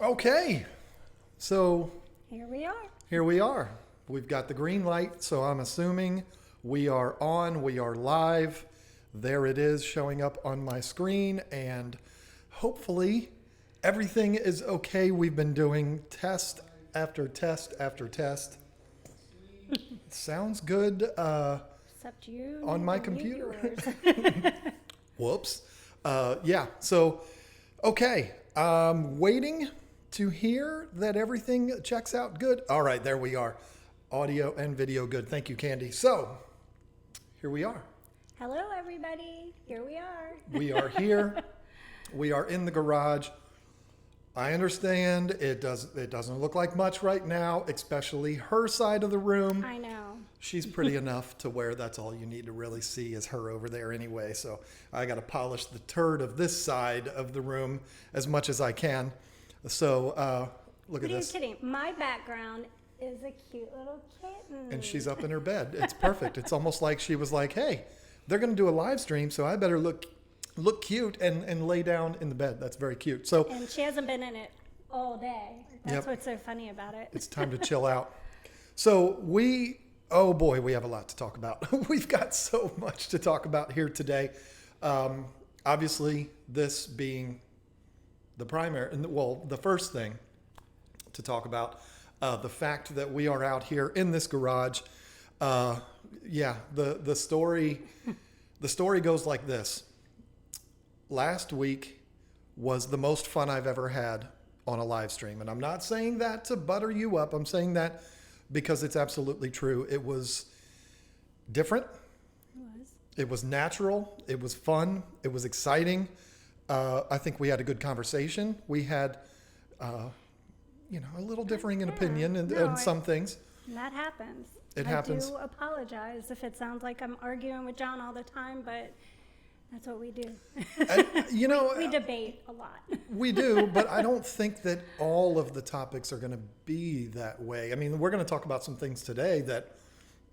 Okay, so Here we are. here we are. We've got the green light, so I'm assuming we are on, we are live. There it is showing up on my screen, and hopefully everything is okay. We've been doing test after test after test. Sounds good Except you. on my need to mute computer. yours. Whoops. Yeah, so, okay. Waiting to hear that everything checks out good. All right, there we are. Audio and video good. Thank you, Candy. So, here we are. Hello, everybody. Here we are. We are here. We are in the garage. I understand it doesn't look like much right now, especially her side of the room. I know. She's pretty enough to where that's all you need to really see is her over there anyway. So I got to polish the turd of this side of the room as much as I can. So look at What are you this. kidding? My background is a cute little kitten. And she's up in her bed. It's perfect. It's almost like she was like, hey, they're going to do a live stream, so I better look cute and lay down in the bed. That's very cute. So And she hasn't been in it all day. That's Yep. what's so funny about it. it's time to chill out. So oh boy, we have a lot to talk about. We've got so much to talk about here today. Obviously, this being the primary, well, the first thing to talk about, the fact that we are out here in this garage. Yeah, the story goes like this. Last week was the most fun I've ever had on a live stream. And I'm not saying that to butter you up. I'm saying that because it's absolutely true. It was different. It was natural. It was fun. It was exciting. I think we had a good conversation. We had, a little differing in opinion in some things. And that happens. It happens. I do apologize if it sounds like I'm arguing with John all the time, but that's what we do. We debate a lot. We do, but I don't think that all of the topics are going to be that way. I mean, we're going to talk about some things today that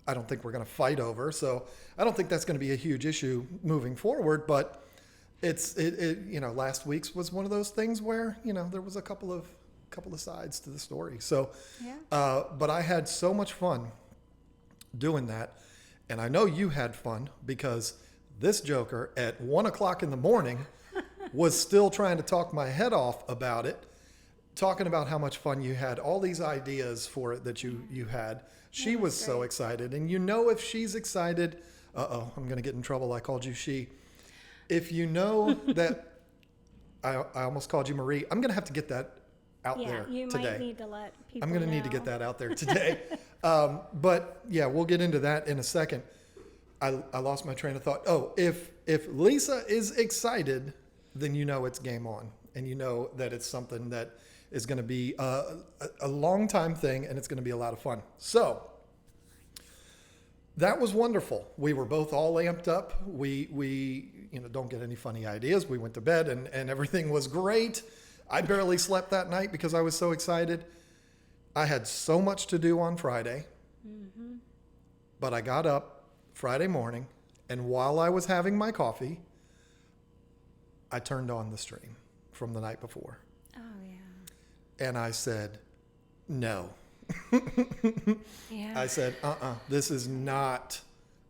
I don't think we're going to fight over. So I don't think that's going to be a huge issue moving forward. But last week's was one of those things where there was a couple of sides to the story. So, Yeah. but I had so much fun doing that, and I know you had fun because this joker at 1:00 in the morning was still trying to talk my head off about it, talking about how much fun you had, all these ideas for it that you had. She was so great. excited, and if she's excited, I'm going to get in trouble. I called you she. If you know that I almost called you Marie, I'm going to have to get that out there You today. might need to let people I'm going to need to get that out there today. But yeah, we'll get into that in a second. I lost my train of thought. Oh, if Lisa is excited, then it's game on. And that it's something that is going to be a long time thing, and it's going to be a lot of fun. So that was wonderful. We were both all amped up. We don't get any funny ideas. We went to bed and everything was great. I barely slept that night because I was so excited. I had so much to do on Friday, but I got up Friday morning, and while I was having my coffee, I turned on the stream from the night before. Oh, yeah. And I said, no. Yeah. I said, this is not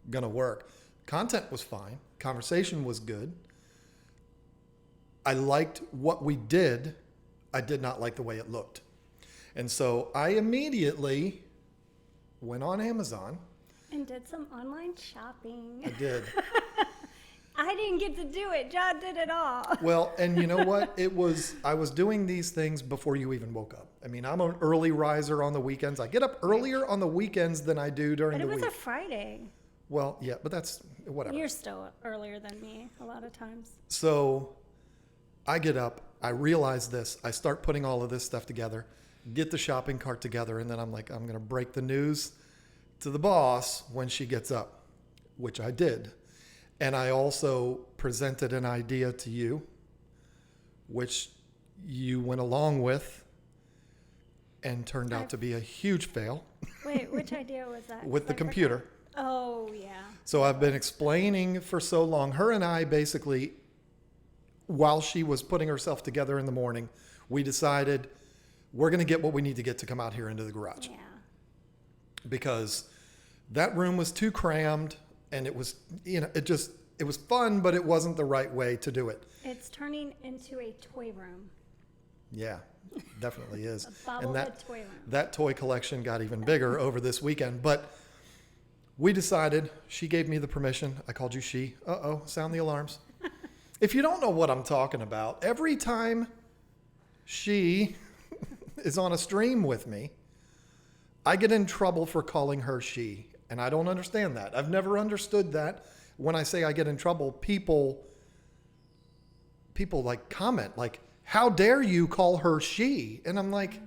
going to work. Content was fine. Conversation was good. I liked what we did. I did not like the way it looked. And so I immediately went on Amazon. And did some online shopping. I did. I didn't get to do it. John did it all. Well, and you know what? I was doing these things before you even woke up. I mean, I'm an early riser on the weekends. I get up earlier on the weekends than I do during But the it was week. a Friday. Well, yeah, but that's whatever. You're still earlier than me a lot of times. So I get up, I realize this, I start putting all of this stuff together, get the shopping cart together, and then I'm like, I'm going to break the news to the boss when she gets up, which I did. And I also presented an idea to you, which you went along with and turned out to be a huge fail. Wait, which idea was that? With the computer. Oh, yeah. So I've been explaining for so long. Her and I basically, while she was putting herself together in the morning, we decided we're going to get what we need to get to come out here into the garage. Yeah. Because that room was too crammed, and it was, it was fun, but it wasn't the right way to do it. It's turning into a toy room. Yeah, definitely is. A bobblehead toy room. That toy collection got even bigger over this weekend, but we decided, she gave me the permission. I called you she. Sound the alarms. If you don't know what I'm talking about, every time she is on a stream with me, I get in trouble for calling her she, and I don't understand that. I've never understood that. When I say I get in trouble, people like comment like, how dare you call her she? And I'm like,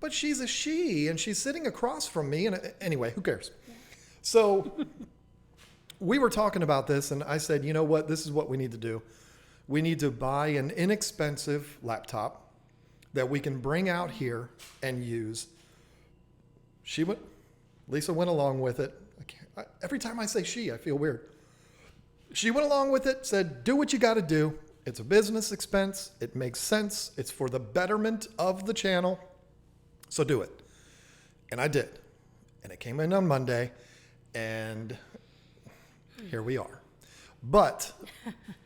but she's a she, and she's sitting across from me. And anyway, who cares? Yeah. So we were talking about this, and I said, you know what? This is what we need to do. We need to buy an inexpensive laptop that we can bring out here and use. Lisa went along with it. Every time I say she, I feel weird. She went along with it, said, do what you got to do. It's a business expense. It makes sense. It's for the betterment of the channel. So do it. And I did. And it came in on Monday, and here we are. But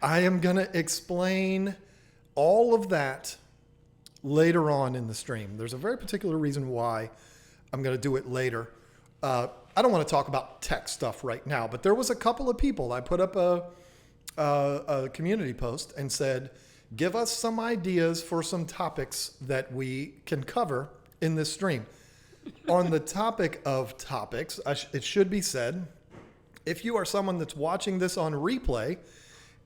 I am going to explain all of that later on in the stream. There's a very particular reason why I'm going to do it later. I don't want to talk about tech stuff right now, but there was a couple of people. I put up a community post and said, give us some ideas for some topics that we can cover in this stream. On the topic of topics, it should be said, if you are someone that's watching this on replay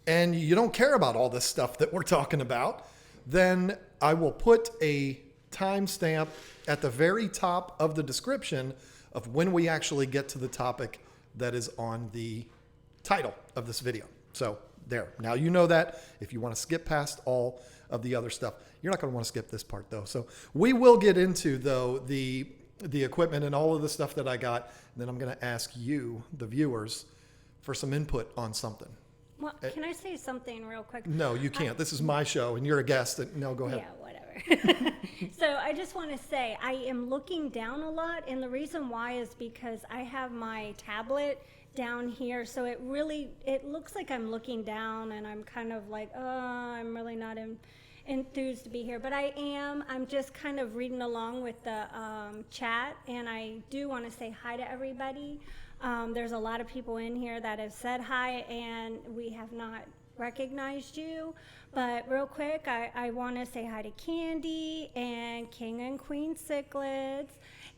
and you don't care about all this stuff that we're talking about, then I will put a timestamp at the very top of the description of when we actually get to the topic that is on the title of this video. So there, now you know that. If you want to skip past all of the other stuff, you're not going to want to skip this part though. So we will get into though the equipment and all of the stuff that I got. And then I'm going to ask you, the viewers, for some input on something. Well, can I say something real quick? No, you can't. This is my show and you're a guest. No, go ahead. Yeah, whatever. So I just want to say I am looking down a lot, and the reason why is because I have my tablet down here, so it looks like I'm looking down, and I'm kind of like, I'm really not enthused to be here, but I am. I'm just kind of reading along with the chat, and I do want to say hi to everybody. There's a lot of people in here that have said hi, and we have not recognized you. But real quick, I want to say hi to Candy and King and Queen Cichlids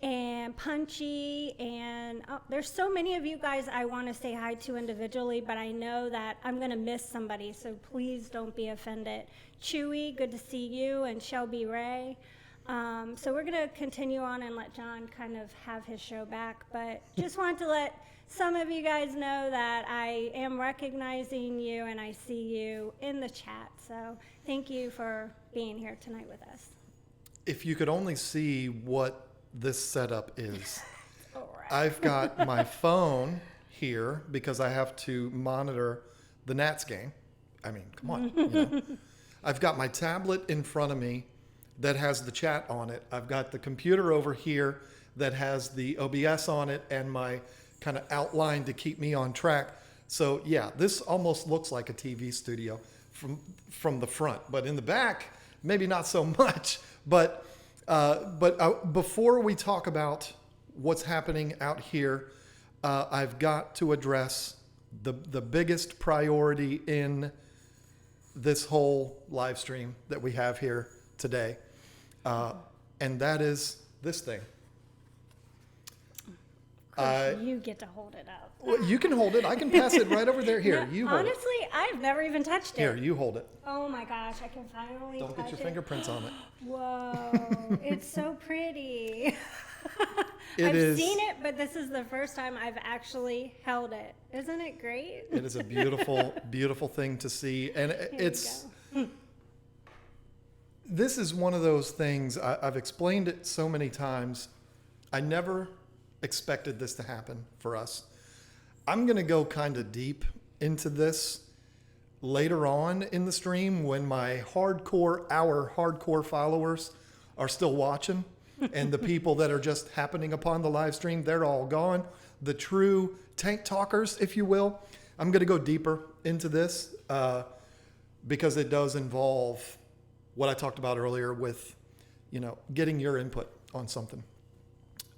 and Punchy, and there's so many of you guys I want to say hi to individually, but I know that I'm going to miss somebody, so please don't be offended. Chewy, good to see you, and Shelby Ray. So we're going to continue on and let John kind of have his show back, but just wanted to let some of you guys know that I am recognizing you and I see you in the chat. So thank you for being here tonight with us. If you could only see what this setup is. All right. I've got my phone here because I have to monitor the Nats game. I mean, come on. I've got my tablet in front of me that has the chat on it. I've got the computer over here that has the OBS on it and my kind of outline to keep me on track. So yeah, this almost looks like a TV studio from the front, but in the back, maybe not so much. But before we talk about what's happening out here, I've got to address the biggest priority in this whole live stream that we have here today, and that is this thing. You get to hold it up. Well, you can hold it. I can pass it right over there. Here, No, you hold honestly, it. I've never even touched it. Here, you hold it. Oh my gosh, I can finally Don't touch get your it. fingerprints on it. Whoa, it's so pretty. It is. I've seen it, but this is the first time I've actually held it. Isn't it great? It is a beautiful, beautiful thing to see. And this is one of those things, I've explained it so many times. I never expected this to happen for us. I'm going to go kind of deep into this later on in the stream when our hardcore followers are still watching. And the people that are just happening upon the live stream, they're all gone. The true tank talkers, if you will. I'm going to go deeper into this because it does involve what I talked about earlier with, getting your input on something.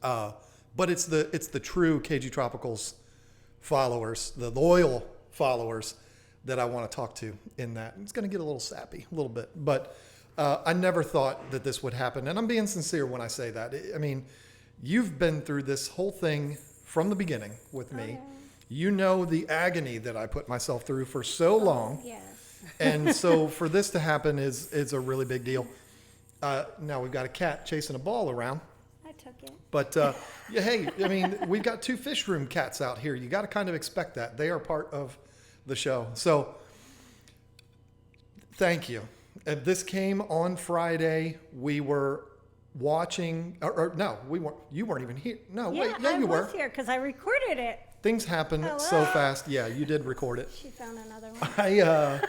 But it's the true KG Tropicals followers, the loyal followers that I want to talk to in that. It's going to get a little sappy, a little bit, but I never thought that this would happen. And I'm being sincere when I say that. I mean, you've been through this whole thing from the beginning with me. Okay. You know the agony that I put myself through for so long. Yes. And so for this to happen is a really big deal. Now we've got a cat chasing a ball around. I took it. But yeah, hey, I mean, we've got 2 fish room cats out here. You got to kind of expect that. They are part of the show. So thank you. This came on Friday. We were watching, or no, we weren't. You weren't even here. No, Yeah, wait, yeah, you I were. was here because I recorded it. Things happen so Hello? fast. Yeah, you did record it. She found another one.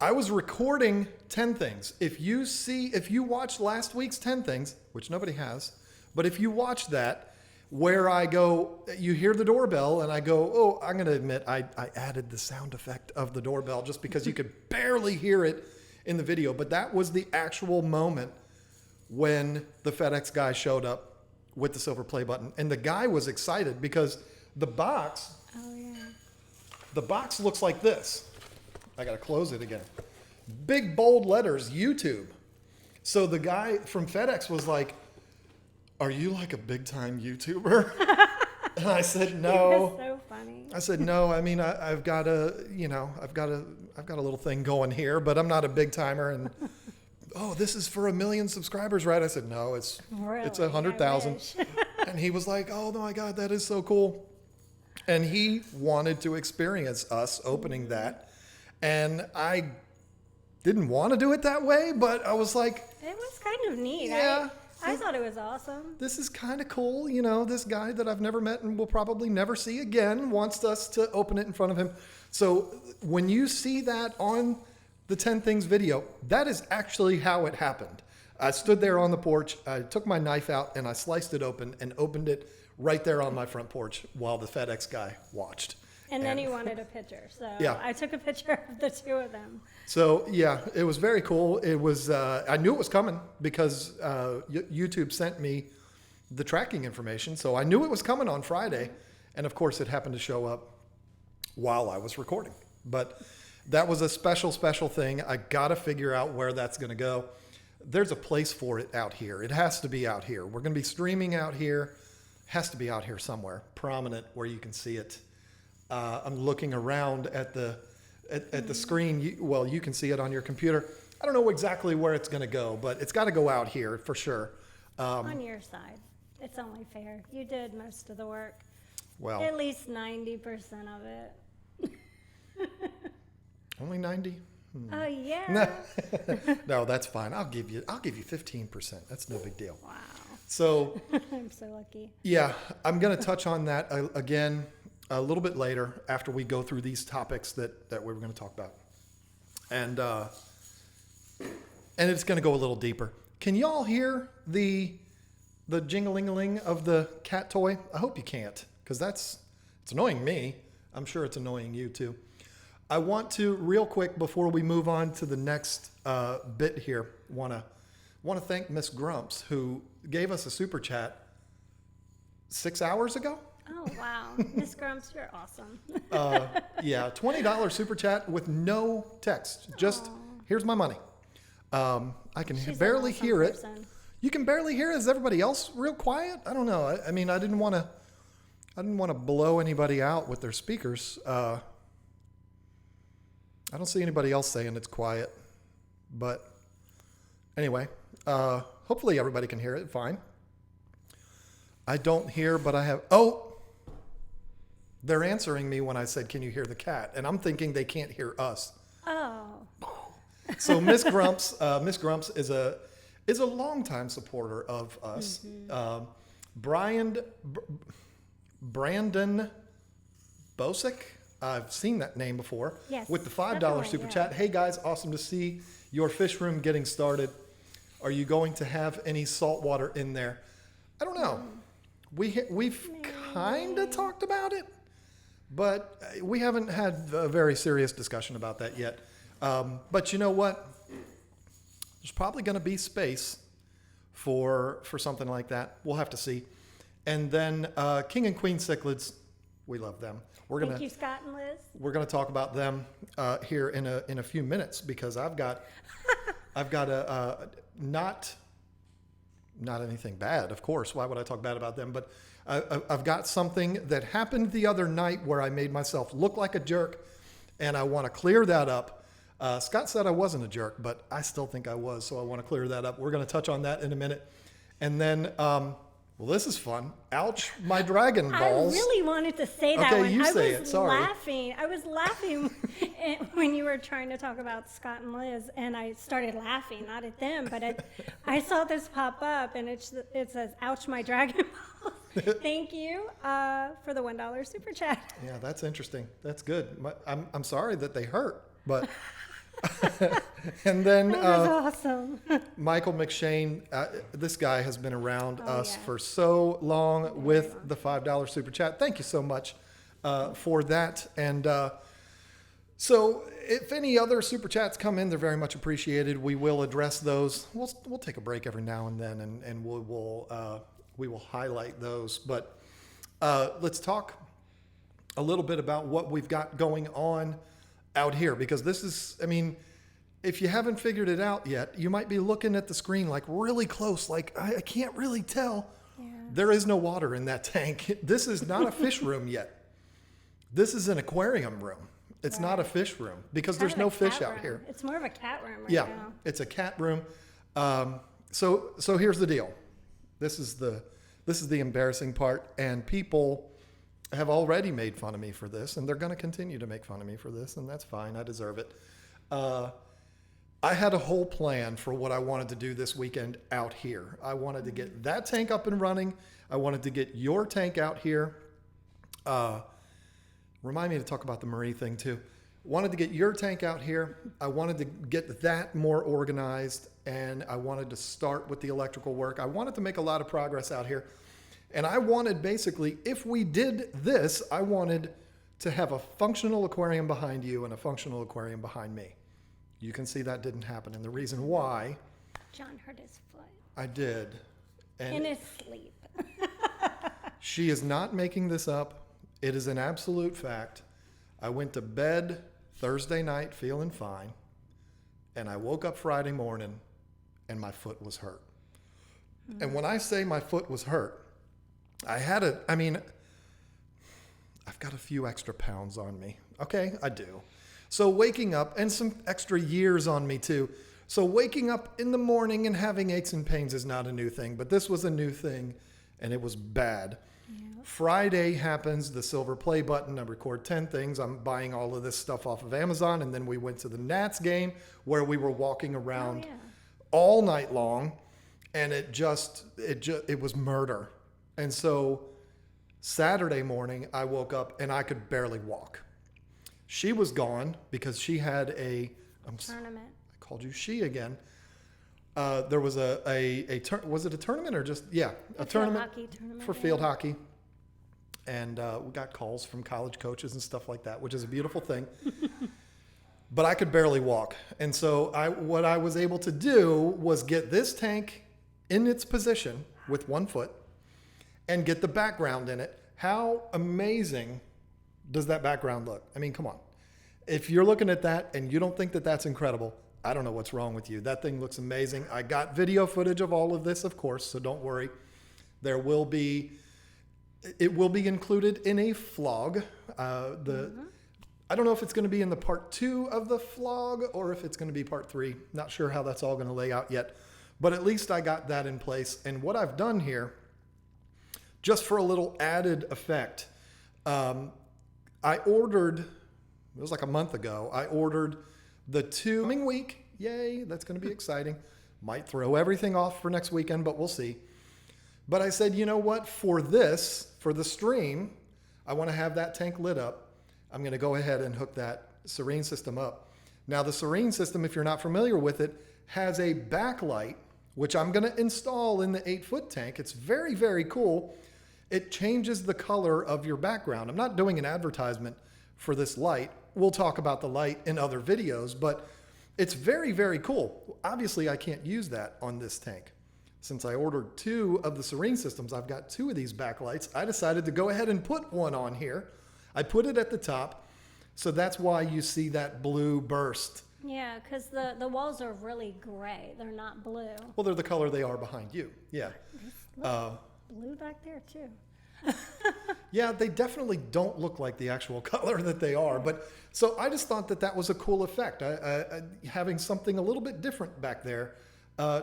I was recording 10 things. If you watched last week's 10 things, which nobody has, but if you watch that, where I go, you hear the doorbell and I go, oh, I'm going to admit I added the sound effect of the doorbell just because you could barely hear it in the video. But that was the actual moment when the FedEx guy showed up with the silver play button. And the guy was excited because the box looks like this. I got to close it again. Big bold letters, YouTube. So the guy from FedEx was like, are you like a big time YouTuber? And I said, no. That's so funny. I said, no, I mean, I've got a little thing going here, but I'm not a big timer. And oh, this is for 1 million subscribers, right? I said, no, it's Really? 100,000. I wish. And he was like, oh my God, that is so cool. And he wanted to experience us opening that. And I didn't want to do it that way, but I was like, It was kind of neat. Yeah. I thought it was awesome. this is kind of cool. This guy that I've never met and will probably never see again wants us to open it in front of him. So when you see that on the 10 Things video, that is actually how it happened. I stood there on the porch, I took my knife out and I sliced it open and opened it right there on my front porch while the FedEx guy watched. And then he wanted a picture. So Yeah. I took a picture of the 2 of them. So yeah, it was very cool. It was, I knew it was coming because YouTube sent me the tracking information. So I knew it was coming on Friday. And of course it happened to show up while I was recording. But that was a special thing. I got to figure out where that's going to go. There's a place for it out here. It has to be out here. We're going to be streaming out here. Has to be out here somewhere, prominent where you can see it. I'm looking around at the screen. You can see it on your computer. I don't know exactly where it's going to go, but it's got to go out here for sure. On your side. It's only fair. You did most of the work. Well, At least 90% of it. only 90? Oh, yeah. No, no, that's fine. I'll give you 15%. That's no big deal. Wow. So I'm so lucky. yeah, I'm going to touch on that again a little bit later after we go through these topics that we were going to talk about. And it's going to go a little deeper. Can y'all hear the jingling of the cat toy? I hope you can't, because it's annoying me. I'm sure it's annoying you too. I want to real quick before we move on to the next bit here. Want to thank Miss Grumps, who gave us a super chat 6 hours ago. Oh, wow. Miss Grumps, you're awesome. Yeah, $20 super chat with no text. Just here's my money. I can She's an barely awesome hear it. person. You can barely hear it. Is everybody else real quiet? I don't know. I mean, I didn't want to blow anybody out with their speakers. I don't see anybody else saying it's quiet. But anyway, hopefully everybody can hear it fine. I don't hear, but I have. Oh, they're answering me when I said, "Can you hear the cat?" And I'm thinking they can't hear us. Oh. So Miss Grumps is a longtime supporter of us. Mm-hmm. Brandon Bosick. I've seen that name before. Yes, With the $5 definitely, super yeah. chat. Hey guys, awesome to see your fish room getting started. Are you going to have any salt water in there? I don't know. We've kind of talked about it, but we haven't had a very serious discussion about that yet. But you know what? There's probably going to be space for something like that. We'll have to see. And then King and Queen cichlids, we love them. Thank you, Scott and Liz. We're going to talk about them here in a few minutes, because I've got a not anything bad, of course. Why would I talk bad about them? But I've got something that happened the other night where I made myself look like a jerk, and I want to clear that up. Scott said I wasn't a jerk, but I still think I was, so I want to clear that up. We're going to touch on that in a minute. And then, well, this is fun. Ouch, my Dragon balls. I really wanted to say that Okay, one. you say it. Sorry. I was laughing when you were trying to talk about Scott and Liz, and I started laughing, not at them, but I saw this pop up, and it says, "Ouch, my Dragon balls." Thank you for the $1 super chat. Yeah, that's interesting. That's good. I'm sorry that they hurt, but... And then That was awesome. Michael McShane, this guy has been around us for so long with the $5 super chat. Thank you so much for that. And so if any other super chats come in, they're very much appreciated. We will address those. We'll take a break every now and then, and we will highlight those. But let's talk a little bit about what we've got going on out here, because this is, I mean, if you haven't figured it out yet, you might be looking at the screen like really close, like I can't really tell. Yeah. There is no water in that tank. This is not a fish room yet. This is an aquarium room. It's not a fish room, because there's no fish out here. It's more of a cat room right now. It's a cat room. So here's the deal. This is the embarrassing part, and people have already made fun of me for this, and they're going to continue to make fun of me for this, and that's fine. I deserve it. I had a whole plan for what I wanted to do this weekend out here. I wanted to get that tank up and running. I wanted to get your tank out here. Remind me to talk about the Marie thing too. Wanted to get your tank out here. I wanted to get that more organized, and I wanted to start with the electrical work. I wanted to make a lot of progress out here. And I wanted, basically, if we did this, I wanted to have a functional aquarium behind you and a functional aquarium behind me. You can see that didn't happen. And the reason why... John hurt his foot. I did. And in his sleep. She is not making this up. It is an absolute fact. I went to bed Thursday night feeling fine, and I woke up Friday morning, and my foot was hurt. Mm-hmm. And when I say my foot was hurt, I've got a few extra pounds on me. Okay, I do. So waking up, and some extra years on me too. So waking up in the morning and having aches and pains is not a new thing, but this was a new thing, and it was bad. Yeah. Friday happens, the silver play button, I record 10 things. I'm buying all of this stuff off of Amazon, and then we went to the Nats game where we were walking around all night long, and it was murder. And so Saturday morning, I woke up and I could barely walk. She was gone because she had a tournament. I called you she again. There was was it a tournament or just a tournament for field hockey. And we got calls from college coaches and stuff like that, which is a beautiful thing. But I could barely walk, and so what I was able to do was get this tank in its position with one foot, and get the background in it. How amazing does that background look? I mean, come on. If you're looking at that and you don't think that that's incredible, I don't know what's wrong with you. That thing looks amazing. I got video footage of all of this, of course, so don't worry. It will be included in a vlog. I don't know if it's going to be in the part 2 of the vlog or if it's going to be part 3. Not sure how that's all going to lay out yet, but at least I got that in place. And what I've done here, just for a little added effect, I ordered, it was like a month ago, I ordered the 2 coming week. Yay, that's going to be exciting. Might throw everything off for next weekend, but we'll see. But I said, you know what, for the stream, I want to have that tank lit up. I'm going to go ahead and hook that Serene system up. Now, the Serene system, if you're not familiar with it, has a backlight which I'm going to install in the 8-foot tank. It's very, very cool. It changes the color of your background. I'm not doing an advertisement for this light. We'll talk about the light in other videos, but it's very, very cool. Obviously, I can't use that on this tank. Since I ordered 2 of the Serene systems, I've got 2 of these backlights. I decided to go ahead and put one on here. I put it at the top, so that's why you see that blue burst. Yeah, because the walls are really gray. They're not blue. Well, they're the color they are behind you. Yeah. Blue back there, too. Yeah, they definitely don't look like the actual color that they are. But so I just thought that was a cool effect. Having something a little bit different back there,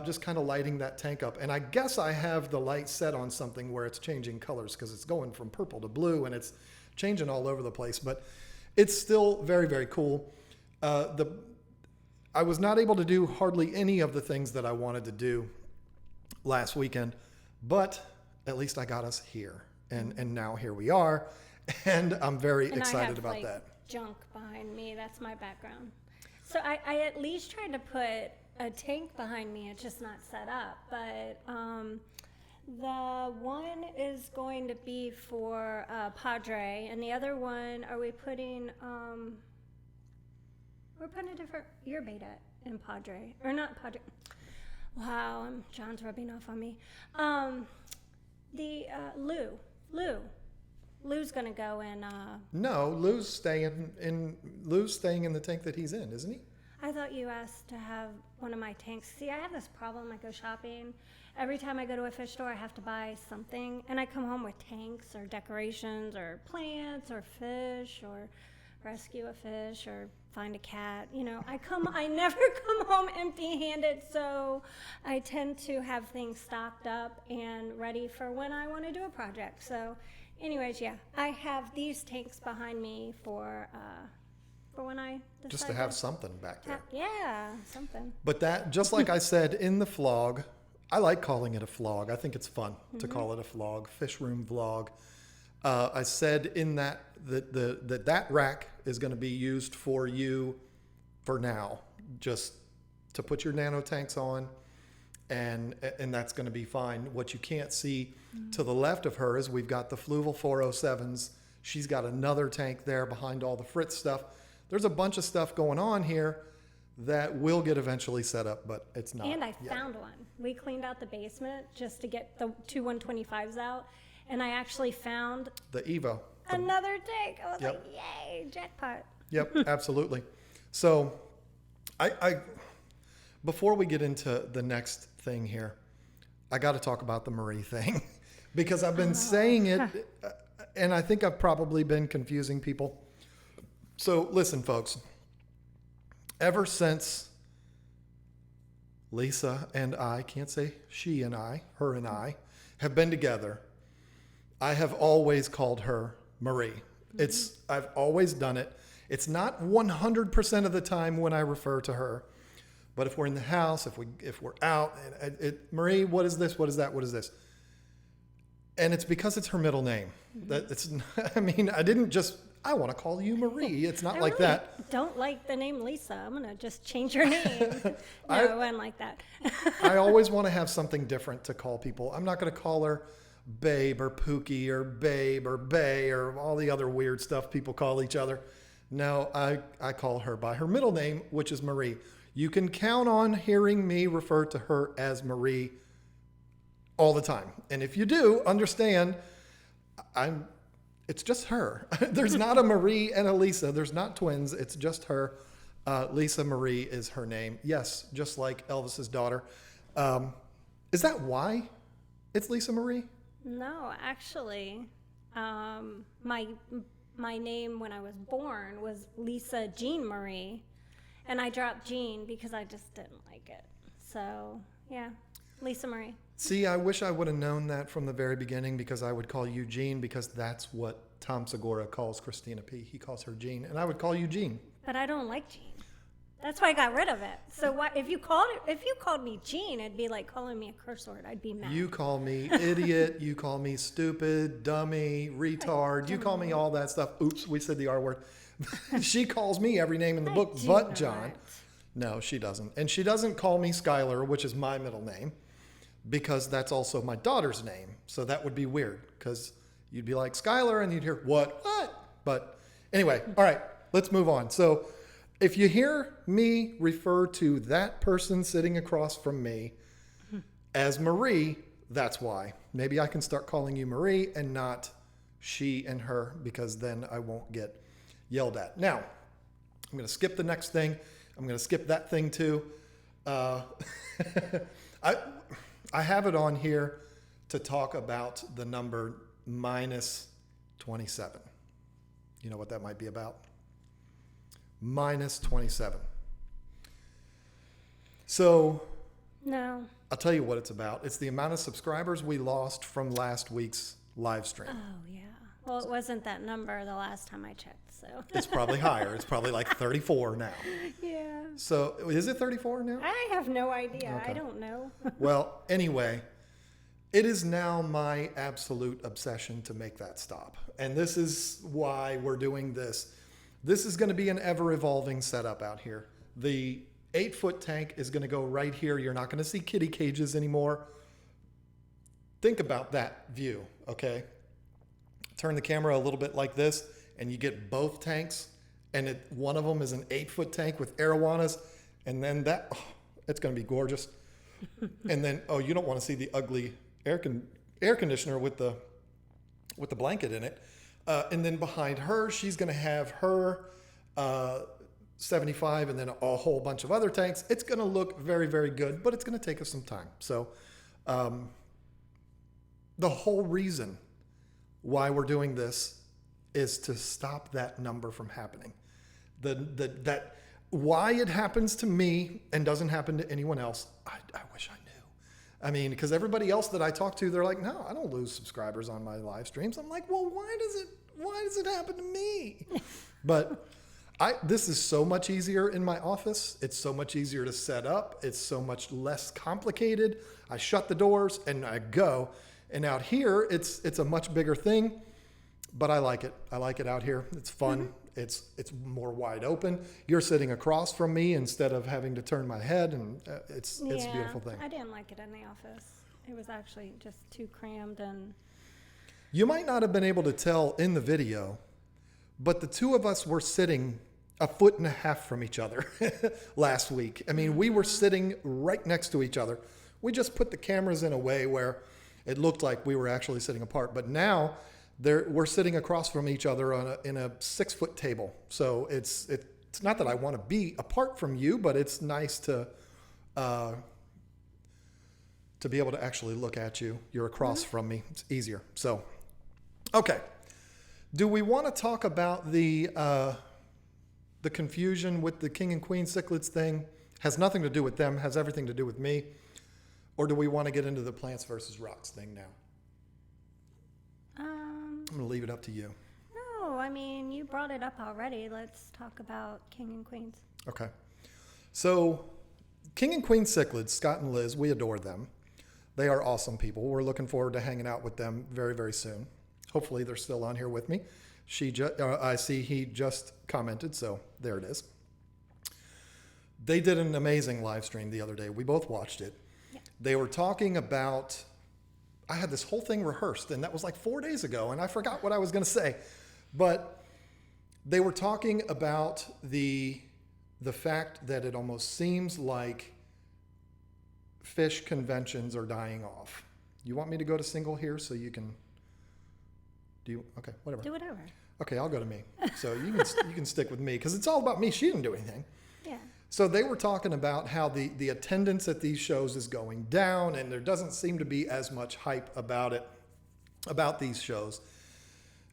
just kind of lighting that tank up. And I guess I have the light set on something where it's changing colors because it's going from purple to blue and it's changing all over the place. But it's still very, very cool. I was not able to do hardly any of the things that I wanted to do last weekend, but at least I got us here. And now here we are, and I'm very excited about that. Junk behind me, that's my background. So I at least tried to put a tank behind me. It's just not set up, but the one is going to be for Padre, and the other one, we're putting a different ear beta in Padre, or not Padre. Wow, John's rubbing off on me. Lou's gonna go in. No, Lou's staying in the tank that he's in, isn't he? I thought you asked to have one of my tanks. See, I have this problem. I go shopping. Every time I go to a fish store, I have to buy something, and I come home with tanks or decorations or plants or fish or rescue a fish or find a cat. You know, I never come home empty-handed, so I tend to have things stocked up and ready for when I want to do a project. So anyways, yeah, I have these tanks behind me for when I decide just to have something back there. Yeah, something. But that, just like I said in the vlog, I like calling it a vlog. I think it's fun to call it a vlog, fish room vlog. I said in that rack is going to be used for you for now, just to put your nano tanks on, and that's going to be fine. What you can't see to the left of her is we've got the Fluval 407s. She's got another tank there behind all the Fritz stuff. There's a bunch of stuff going on here that will get eventually set up, but it's not. And I found one. We cleaned out the basement just to get the 2 125s out. And I actually found the Evo. Another tank. I was like, yay, jackpot. Yep, absolutely. So I before we get into the next thing here, I got to talk about the Marie thing because I've been saying it and I think I've probably been confusing people. So listen, folks, ever since Lisa and I, can't say she and I, her and I, have been together, I have always called her Marie. I've always done it. It's not 100% of the time when I refer to her, but if we're in the house, if we're out, Marie, what is this? What is that? What is this? And it's because it's her middle name. That it's. I mean, I want to call you Marie. It's not like that. Don't like the name Lisa. I'm gonna just change your name. No, I wouldn't like that. I always want to have something different to call people. I'm not going to call her Babe or Pookie or Babe or Bay or all the other weird stuff people call each other. No, I call her by her middle name, which is Marie. You can count on hearing me refer to her as Marie all the time. And if you do, understand, it's just her. There's not a Marie and a Lisa. There's not twins. It's just her. Lisa Marie is her name. Yes, just like Elvis's daughter. Is that why it's Lisa Marie? No, actually, my name when I was born was Lisa Jean Marie, and I dropped Jean because I just didn't like it. So, yeah, Lisa Marie. See, I wish I would have known that from the very beginning because I would call you Jean because that's what Tom Segura calls Christina P. He calls her Jean, and I would call you Jean. But I don't like Jean. That's why I got rid of it. So what, if you called me Jean, it'd be like calling me a curse word. I'd be mad. You call me idiot. You call me stupid, dummy, retard. You call me all that stuff. Oops, we said the R word. She calls me every name in the book but John. No, she doesn't. And she doesn't call me Skylar, which is my middle name. because that's also my daughter's name. So that would be weird because you'd be like Skylar and you'd hear what? But anyway, all right, let's move on. So if you hear me refer to that person sitting across from me as Marie, that's why. Maybe I can start calling you Marie and not she and her, because then I won't get yelled at. Now, I'm going to skip the next thing. I'm going to skip that thing too. I have it on here to talk about the number minus 27. You know what that might be about? Minus 27. So, No. I'll tell you what it's about. It's the amount of subscribers we lost from last week's live stream. Oh, yeah. Well, it wasn't that number the last time I checked, so. It's probably higher. It's probably like 34 now. Yeah. So, is it 34 now? I have no idea. Okay. I don't know. Well, anyway, it is now my absolute obsession to make that stop. And this is why we're doing this. This is going to be an ever-evolving setup out here. The 8-foot tank is going to go right here. You're not going to see kitty cages anymore. Think about that view, okay? Turn the camera a little bit like this, and you get both tanks. And one of them is an 8-foot tank with arowanas. And then it's going to be gorgeous. And then, you don't want to see the ugly air conditioner with the blanket in it. And then behind her, she's going to have her 75 and then a whole bunch of other tanks. It's going to look very, very good, but it's going to take us some time. So the whole reason why we're doing this is to stop that number from happening. That why it happens to me and doesn't happen to anyone else, I wish I knew. I mean, because everybody else that I talk to, they're like, no, I don't lose subscribers on my live streams. I'm like, well, why does it happen to me? But this is so much easier in my office. It's so much easier to set up. It's so much less complicated. I shut the doors and I go. And out here, it's a much bigger thing, but I like it. I like it out here. It's fun. Mm-hmm. It's more wide open. You're sitting across from me instead of having to turn my head, and it's a beautiful thing. I didn't like it in the office. It was actually just too crammed. And you might not have been able to tell in the video, but the two of us were sitting 1.5 feet from each other last week. I mean, we were sitting right next to each other. We just put the cameras in a way where it looked like we were actually sitting apart. But now we're sitting across from each other in a 6-foot table. So it's not that I want to be apart from you, but it's nice to be able to actually look at you. You're across from me. It's easier. So, okay. Do we want to talk about the confusion with the king and queen cichlids thing? Has nothing to do with them, has everything to do with me. Or do we want to get into the plants versus rocks thing now? I'm going to leave it up to you. No, I mean, you brought it up already. Let's talk about king and queens. Okay. So, king and queen cichlids, Scott and Liz, we adore them. They are awesome people. We're looking forward to hanging out with them very, very soon. Hopefully they're still on here with me. I see he just commented, so there it is. They did an amazing live stream the other day. We both watched it. Yeah. They were talking about, I had this whole thing rehearsed, and that was like 4 days ago, and I forgot what I was going to say. But they were talking about the fact that it almost seems like fish conventions are dying off. You want me to go to single here so you can... Okay, whatever. Do whatever. Okay, I'll go to me. So you can stick with me because it's all about me. She didn't do anything. Yeah. So they were talking about how the attendance at these shows is going down, and there doesn't seem to be as much hype about these shows.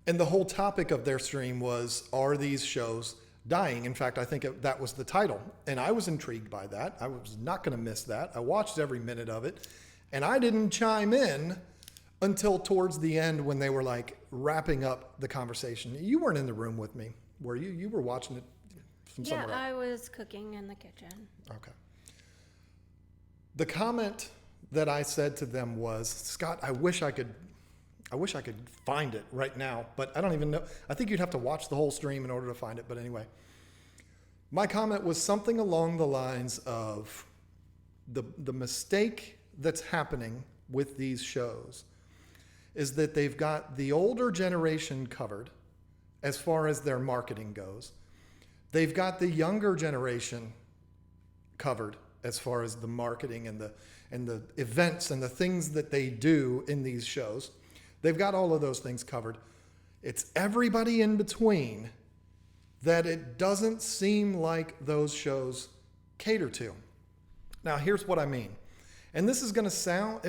And the whole topic of their stream was, are these shows dying? In fact, I think that was the title. And I was intrigued by that. I was not going to miss that. I watched every minute of it. And I didn't chime in until towards the end when they were like wrapping up the conversation. You weren't in the room with me, were you? You were watching it from somewhere else. Yeah, I was cooking in the kitchen. Okay. The comment that I said to them was, Scott, I wish I could find it right now, but I don't even know. I think you'd have to watch the whole stream in order to find it. But anyway, my comment was something along the lines of the mistake that's happening with these shows is that they've got the older generation covered as far as their marketing goes. They've got the younger generation covered as far as the marketing and the events and the things that they do in these shows. They've got all of those things covered. It's everybody in between that it doesn't seem like those shows cater to. Now, here's what I mean. And this is going to sound,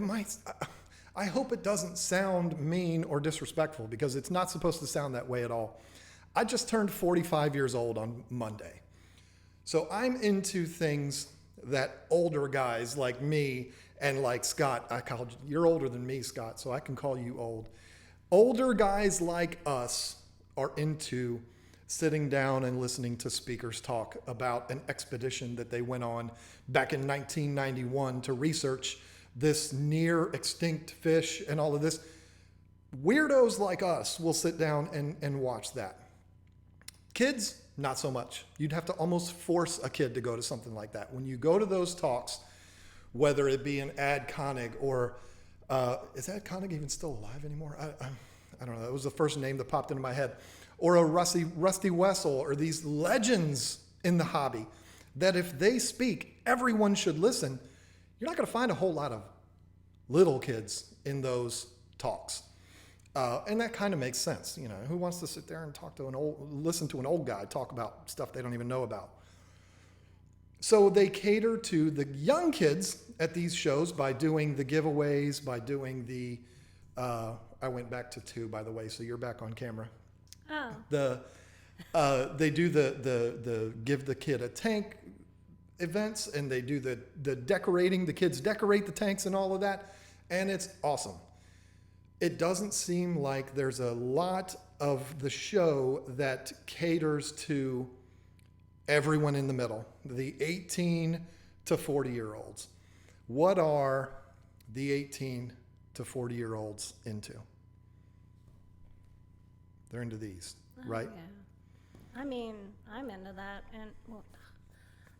I hope it doesn't sound mean or disrespectful, because it's not supposed to sound that way at all. I just turned 45 years old on Monday. So I'm into things that older guys like me and like Scott, you're older than me, Scott, so I can call you old. Older guys like us are into sitting down and listening to speakers talk about an expedition that they went on back in 1991 to research this near extinct fish and all of this. Weirdos like us will sit down and watch that. Kids, not so much. You'd have to almost force a kid to go to something like that. When you go to those talks, whether it be an Ad Koenig or, is Ad Koenig even still alive anymore? I don't know. That was the first name that popped into my head. Or a Rusty Wessel, or these legends in the hobby that if they speak, everyone should listen. You're not going to find a whole lot of little kids in those talks. And that kind of makes sense. You know, who wants to sit there and listen to an old guy talk about stuff they don't even know about? So they cater to the young kids at these shows by doing the giveaways, by doing the, I went back to 2, by the way, so you're back on camera. Oh. They do the give the kid a tank events, and they do the decorating. The kids decorate the tanks and all of that, and it's awesome. It doesn't seem like there's a lot of the show that caters to everyone in the middle, the 18 to 40-year-olds. What are the 18 to 40-year-olds into? They're into these, right? Yeah. I mean, I'm into that, and well,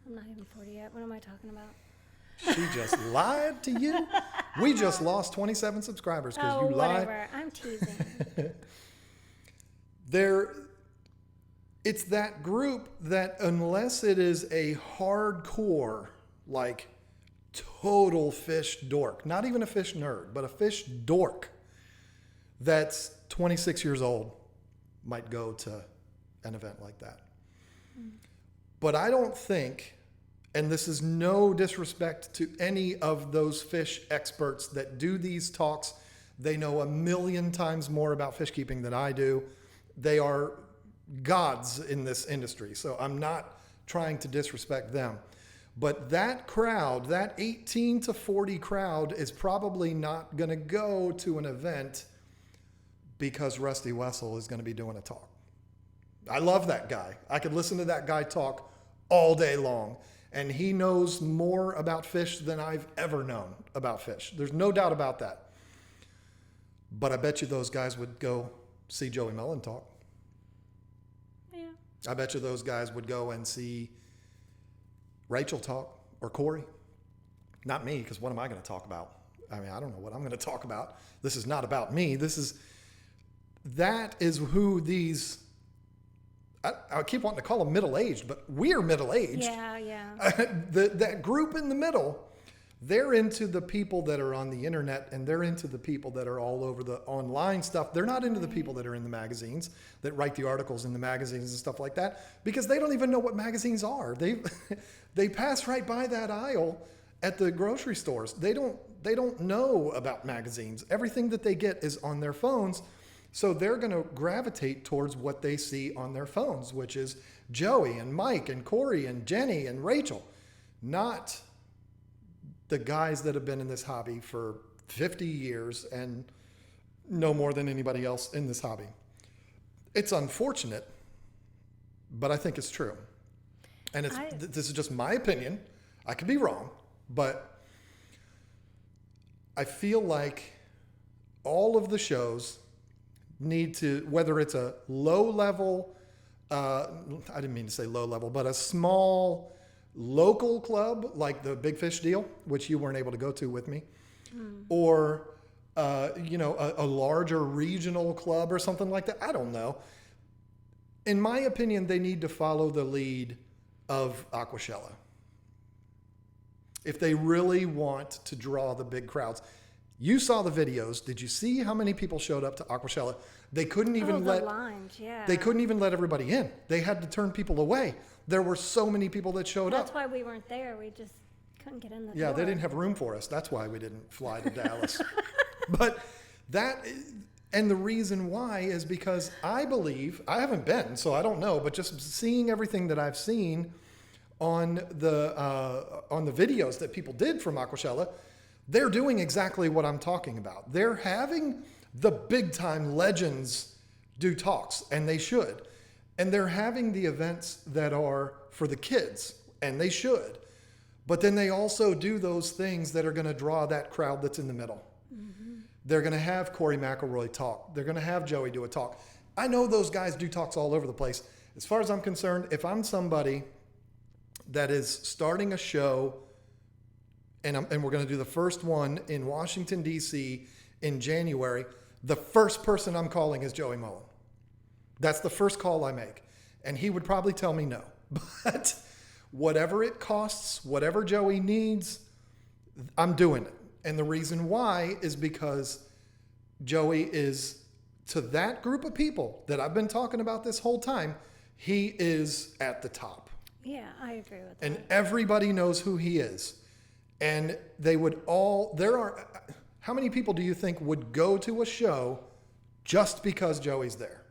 I'm not even 40 yet. What am I talking about? She just lied to you. We just lost 27 subscribers because you lied. Whatever. I'm teasing. It's that group that, unless it is a hardcore, like total fish dork, not even a fish nerd, but a fish dork that's 26 years old, might go to an event like that. But I don't think, and this is no disrespect to any of those fish experts that do these talks, they know a million times more about fish keeping than I do. They are gods in this industry, so I'm not trying to disrespect them. But that crowd, that 18 to 40 crowd, is probably not going to go to an event because Rusty Wessel is going to be doing a talk. I love that guy. I could listen to that guy talk all day long, and he knows more about fish than I've ever known about fish. There's no doubt about that. But I bet you those guys would go see Joey Mellon talk. Yeah. I bet you those guys would go and see Rachel talk, or Corey. Not me, because what am I going to talk about? I mean, I don't know what I'm going to talk about. This is not about me. That is who these, I keep wanting to call them middle-aged, but we're middle-aged. Yeah. That group in the middle, they're into the people that are on the internet, and they're into the people that are all over the online stuff. They're not into the people that are in the magazines, that write the articles in the magazines and stuff like that, because they don't even know what magazines are. They pass right by that aisle at the grocery stores. They don't know about magazines. Everything that they get is on their phones. So they're going to gravitate towards what they see on their phones, which is Joey and Mike and Corey and Jenny and Rachel, not the guys that have been in this hobby for 50 years and know more than anybody else in this hobby. It's unfortunate, but I think it's true. And this is just my opinion. I could be wrong, but I feel like all of the shows need to, whether it's a low level, I didn't mean to say low level, but a small local club like the Big Fish deal, which you weren't able to go to with me, or a larger regional club or something like that. I don't know. In my opinion, they need to follow the lead of Aquashella. If they really want to draw the big crowds. You saw the videos. Did you see how many people showed up to Aquashella? They couldn't even the lines, yeah. They couldn't even let everybody in. They had to turn people away. There were so many people that showed up. That's why we weren't there. We just couldn't get in the door. Yeah, they didn't have room for us. That's why we didn't fly to Dallas. But and the reason why is because I believe, I haven't been, so I don't know, but just seeing everything that I've seen on the videos that people did from Aquashella, they're doing exactly what I'm talking about. They're having the big time legends do talks, and they should. And they're having the events that are for the kids, and they should. But then they also do those things that are going to draw that crowd that's in the middle. Mm-hmm. They're going to have Corey McElroy talk. They're going to have Joey do a talk. I know those guys do talks all over the place. As far as I'm concerned, if I'm somebody that is starting a show, and we're going to do the first one in Washington, D.C. in January, the first person I'm calling is Joey Mullen. That's the first call I make. And he would probably tell me no. But whatever it costs, whatever Joey needs, I'm doing it. And the reason why is because Joey is, to that group of people that I've been talking about this whole time, he is at the top. Yeah, I agree with that. And everybody knows who he is. And they would all, how many people do you think would go to a show just because Joey's there?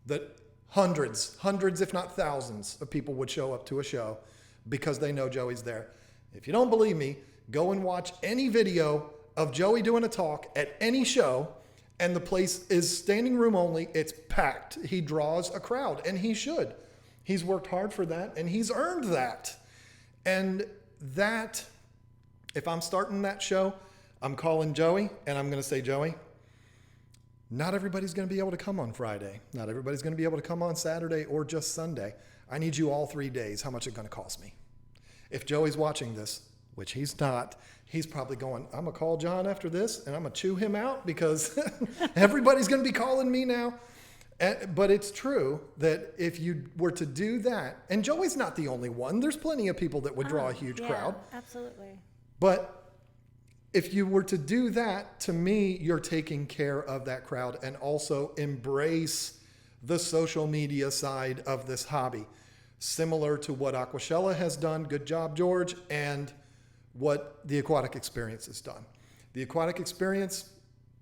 That hundreds, if not thousands of people would show up to a show because they know Joey's there. If you don't believe me, go and watch any video of Joey doing a talk at any show, and the place is standing room only. It's packed. He draws a crowd, and he should. He's worked hard for that, and he's earned that. And that, if I'm starting that show, I'm calling Joey, and I'm going to say, Joey, not everybody's going to be able to come on Friday. Not everybody's going to be able to come on Saturday or just Sunday. I need you all 3 days. How much is it going to cost me? If Joey's watching this, which he's not, he's probably going, I'm going to call John after this, and I'm going to chew him out because everybody's going to be calling me now. But it's true that if you were to do that, and Joey's not the only one. There's plenty of people that would draw a huge crowd. Absolutely. But if you were to do that, to me, you're taking care of that crowd and also embrace the social media side of this hobby. Similar to what Aquashella has done, good job, George, and what the Aquatic Experience has done. The Aquatic Experience,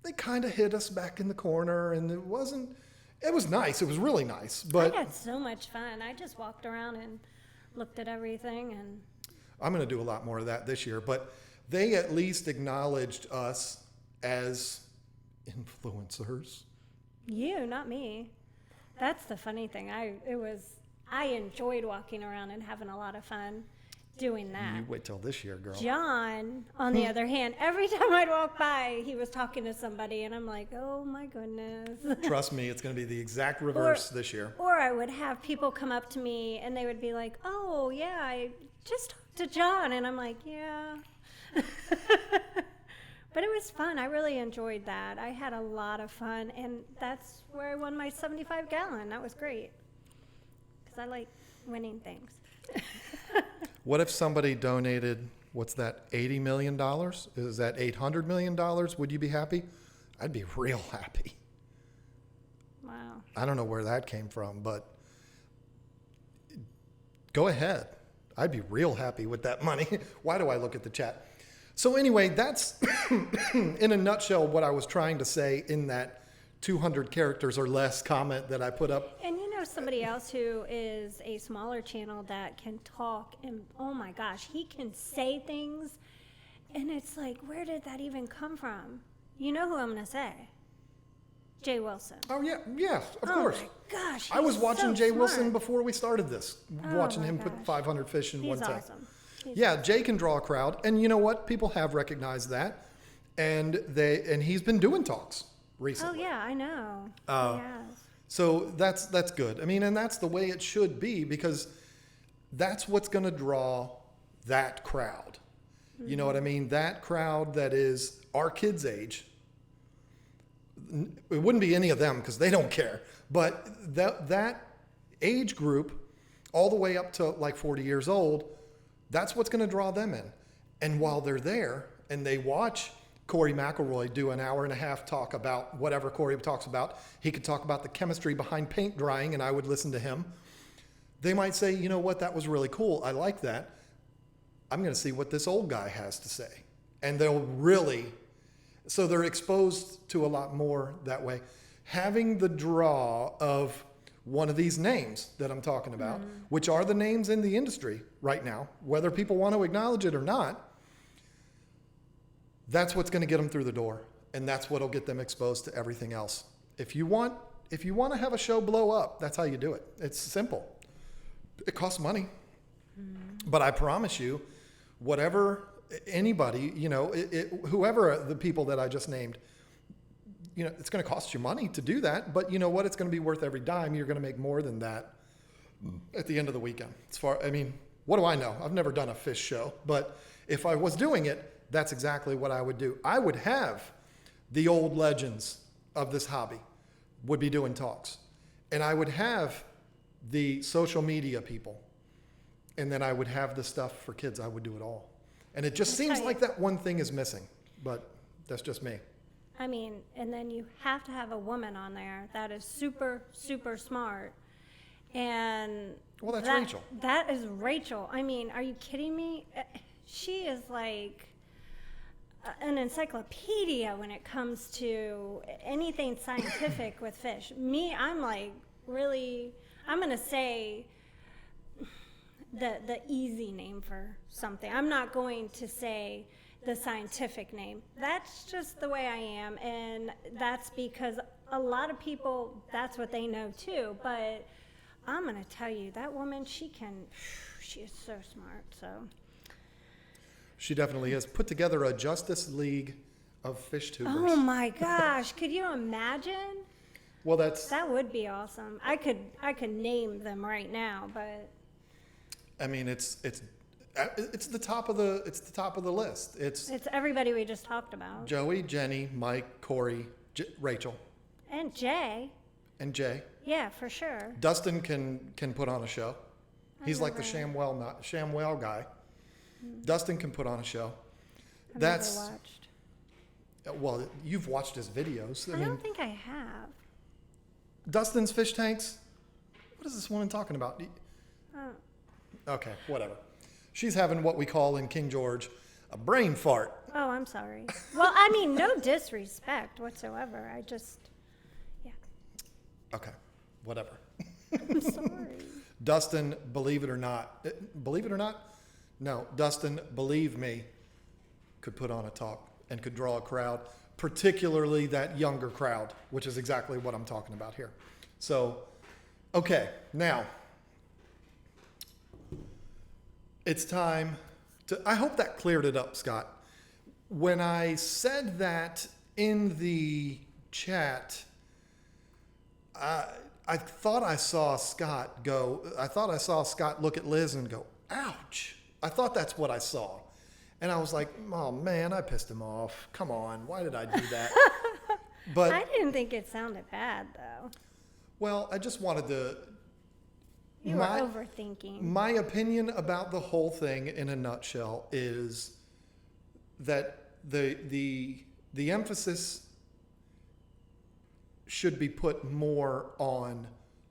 they kind of hit us back in the corner, and it was nice. It was really nice. But I had so much fun. I just walked around and looked at everything. And I'm going to do a lot more of that this year, but they at least acknowledged us as influencers. You, not me. That's the funny thing. I enjoyed walking around and having a lot of fun doing that. You wait till this year, girl. John, on the other hand, every time I'd walk by, he was talking to somebody, and I'm like, oh my goodness. Trust me, it's going to be the exact reverse this year. Or I would have people come up to me, and they would be like, oh, yeah, I just talked to John. And I'm like, yeah. But it was fun. I really enjoyed that. I had a lot of fun, and that's where I won my 75-gallon. That was great because I like winning things. What if somebody donated, what's that, $80 million? Is that $800 million? Would you be happy? I'd be real happy. Wow. I don't know where that came from, but go ahead. I'd be real happy with that money. Why do I look at the chat? So anyway, that's in a nutshell what I was trying to say in that 200 characters or less comment that I put up. And you know somebody else who is a smaller channel that can talk, and oh my gosh, he can say things, and it's like, where did that even come from? You know who I'm going to say? Jay Wilson. Oh, yeah, yes, of course. Oh my gosh, I was watching so Jay smart. Wilson before we started this, watching my him put gosh. 500 fish in one He's tank. awesome. Yeah, Jay can draw a crowd, and you know what? People have recognized that, and he's been doing talks recently. Oh yeah, I know. He has. So that's good. I mean, and that's the way it should be, because that's what's going to draw that crowd. You know what I mean? That crowd that is our kids' age. It wouldn't be any of them because they don't care. But that age group, all the way up to like 40 years old, that's what's going to draw them in. And while they're there and they watch Corey McElroy do an hour and a half talk about whatever Corey talks about, he could talk about the chemistry behind paint drying and I would listen to him. They might say, you know what, that was really cool. I like that. I'm going to see what this old guy has to say. And they'll really, so they're exposed to a lot more that way. Having the draw of one of these names that I'm talking about, which are the names in the industry right now, whether people want to acknowledge it or not, that's what's going to get them through the door. And that's what'll get them exposed to everything else. If you want to have a show blow up, that's how you do it. It's simple. It costs money. But I promise you, whatever anybody, whoever the people that I just named, it's going to cost you money to do that. But you know what? It's going to be worth every dime. You're going to make more than that at the end of the weekend. What do I know? I've never done a fish show. But if I was doing it, that's exactly what I would do. I would have the old legends of this hobby would be doing talks. And I would have the social media people. And then I would have the stuff for kids. I would do it all. And it just seems like that one thing is missing. But that's just me. And then you have to have a woman on there that is super, super smart. And well, that's Rachel. That is Rachel. Are you kidding me? She is like an encyclopedia when it comes to anything scientific with fish. Me, I'm like really, I'm going to say the easy name for something. I'm not going to say the scientific name. That's just the way I am, and that's because a lot of people, that's what they know too. But I'm going to tell you, that woman, she is so smart. So she definitely is. Put together a Justice League of fish tubers. Oh my gosh, could you imagine? Well, that would be awesome. I could name them right now, but it's the top of the list. It's everybody we just talked about. Joey, Jenny, Mike, Corey, Rachel, and Jay. Yeah, for sure. Dustin can put on a show. He's like the ShamWow guy. Dustin can put on a show. I've never watched. Well, you've watched his videos. I don't think I have. Dustin's fish tanks. What is this woman talking about? Okay, whatever. She's having what we call in King George a brain fart. Oh, I'm sorry. Well, no disrespect whatsoever. Yeah. Okay, whatever. I'm sorry. Dustin, believe it or not, no, Dustin, believe me, could put on a talk and could draw a crowd, particularly that younger crowd, which is exactly what I'm talking about here. So, okay, now, it's time to, I hope that cleared it up, Scott. When I said that in the chat, I thought I saw Scott look at Liz and go, ouch. I thought that's what I saw. And I was like, oh man, I pissed him off. Come on, why did I do that? But I didn't think it sounded bad though. Well, I just wanted to. You were overthinking. My opinion about the whole thing in a nutshell is that the emphasis should be put more on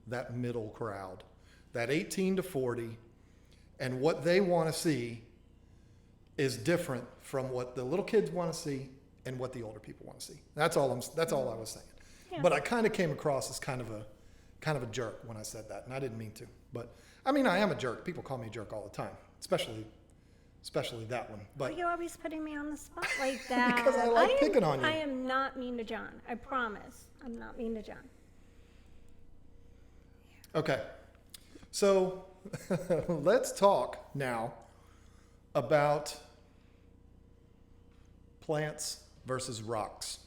that middle crowd, that 18 to 40, and what they want to see is different from what the little kids want to see and what the older people want to see. That's all I was saying. Yeah. But I kind of came across as kind of a jerk when I said that, and I didn't mean to. But I am a jerk. People call me a jerk all the time, especially that one. But you're always putting me on the spot like that. Because I like picking on you. I am not mean to John. I promise. I'm not mean to John. Okay. So let's talk now about plants versus rocks.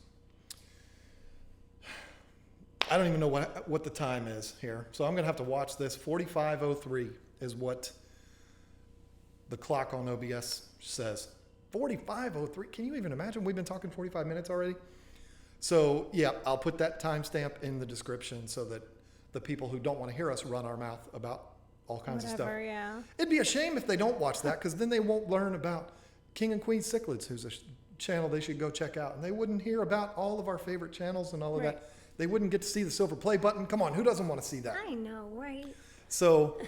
I don't even know what the time is here, so I'm going to have to watch this. 45:03 is what the clock on OBS says 45:03. Can you even imagine? We've been talking 45 minutes already. So yeah, I'll put that timestamp in the description so that the people who don't want to hear us run our mouth about all kinds of stuff. Yeah. It'd be a shame if they don't watch that, because then they won't learn about King and Queen Cichlids, who's a channel they should go check out. And they wouldn't hear about all of our favorite channels and all of Right. that. They wouldn't get to see the silver play button. Come on, who doesn't want to see that? I know, right? So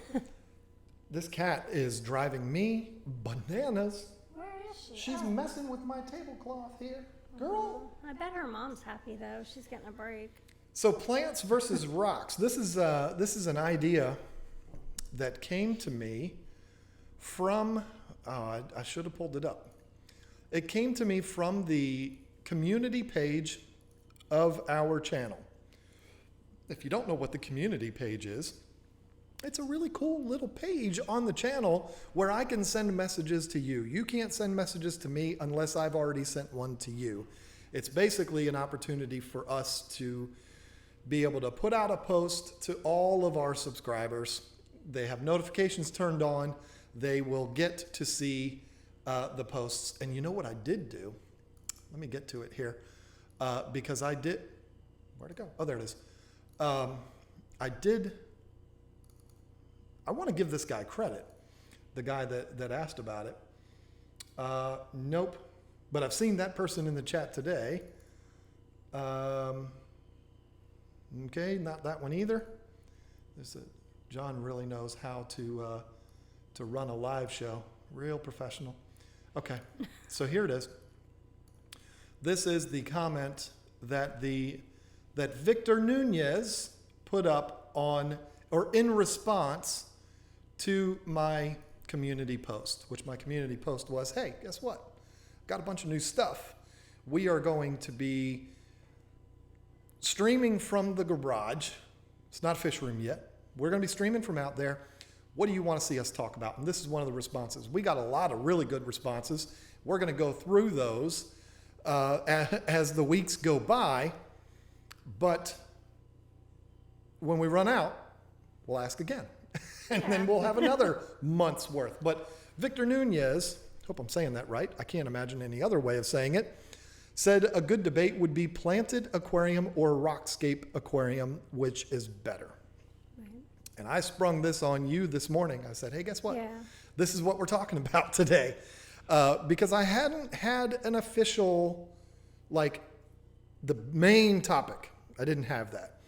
this cat is driving me bananas. Where is she? She's messing with my tablecloth here. Girl. I bet her mom's happy though. She's getting a break. So plants versus rocks. This is an idea that came to me from, I should have pulled it up. It came to me from the community page of our channel. If you don't know what the community page is, it's a really cool little page on the channel where I can send messages to you. You can't send messages to me unless I've already sent one to you. It's basically an opportunity for us to be able to put out a post to all of our subscribers. They have notifications turned on. They will get to see the posts. And you know what I did do? Let me get to it here. Because I did, where'd it go? Oh, there it is. I want to give this guy credit, the guy that asked about it. Nope. But I've seen that person in the chat today. Okay, not that one either. John really knows how to run a live show. Real professional. Okay, so here it is. This is the comment that Victor Nunez put up on, or in response to my community post, which my community post was, hey, guess what? Got a bunch of new stuff. We are going to be streaming from the garage. It's not a fish room yet. We're going to be streaming from out there. What do you want to see us talk about? And this is one of the responses. We got a lot of really good responses. We're going to go through those as the weeks go by. But when we run out, we'll ask again. And then we'll have another month's worth. But Victor Nunez, hope I'm saying that right, I can't imagine any other way of saying it, said a good debate would be planted aquarium or rockscape aquarium, which is better. Right. And I sprung this on you this morning. I said, hey, guess what? Yeah. This is what we're talking about today. Because I hadn't had an official, like, the main topic. I didn't have that.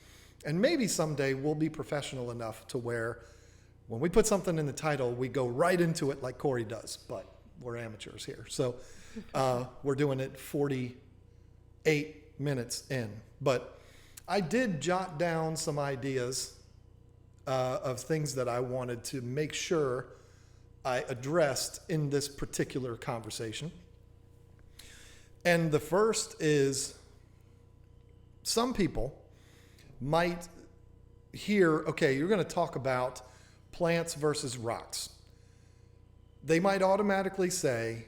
And maybe someday we'll be professional enough to where when we put something in the title, we go right into it like Corey does. But we're amateurs here. So we're doing it 48 minutes in. But I did jot down some ideas of things that I wanted to make sure I addressed in this particular conversation. And the first is, some people might hear, okay, you're going to talk about plants versus rocks. They might automatically say,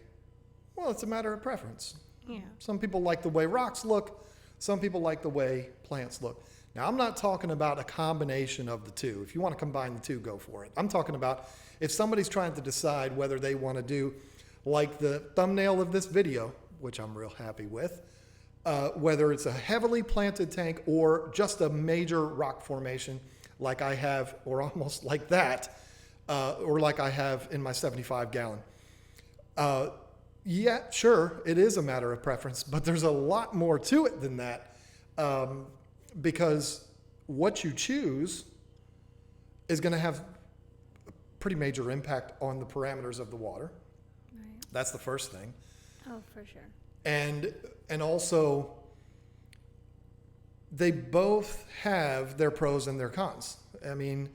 well, it's a matter of preference. Yeah. Some people like the way rocks look. Some people like the way plants look. Now, I'm not talking about a combination of the two. If you want to combine the two, go for it. I'm talking about if somebody's trying to decide whether they want to do, like the thumbnail of this video, which I'm real happy with, whether it's a heavily planted tank or just a major rock formation like I have, or almost like that, or like I have in my 75-gallon. Yeah, sure, it is a matter of preference, but there's a lot more to it than that, because what you choose is going to have a pretty major impact on the parameters of the water. Right. That's the first thing. Oh, for sure. And also, they both have their pros and their cons. I mean,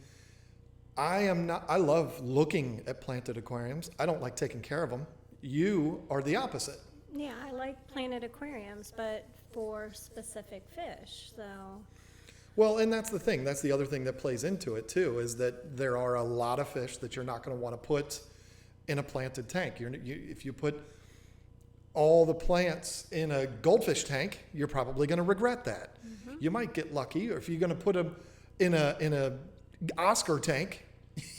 I love looking at planted aquariums. I don't like taking care of them. You are the opposite. Yeah, I like planted aquariums, but for specific fish, so. Well, and that's the thing. That's the other thing that plays into it too, is that there are a lot of fish that you're not going to want to put in a planted tank. If you put all the plants in a goldfish tank, you're probably going to regret that. Mm-hmm. You might get lucky, or if you're going to put them in a Oscar tank,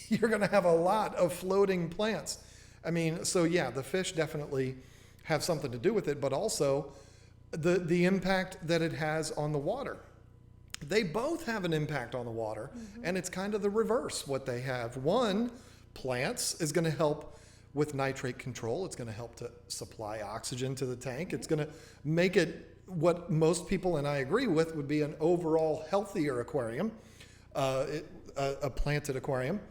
you're going to have a lot of floating plants. I mean, so yeah, the fish definitely have something to do with it, but also the impact that it has on the water. They both have an impact on the water, and it's kind of the reverse what they have. One, plants is going to help with nitrate control. It's going to help to supply oxygen to the tank. It's going to make it what most people, and I agree with, would be an overall healthier aquarium, a planted aquarium.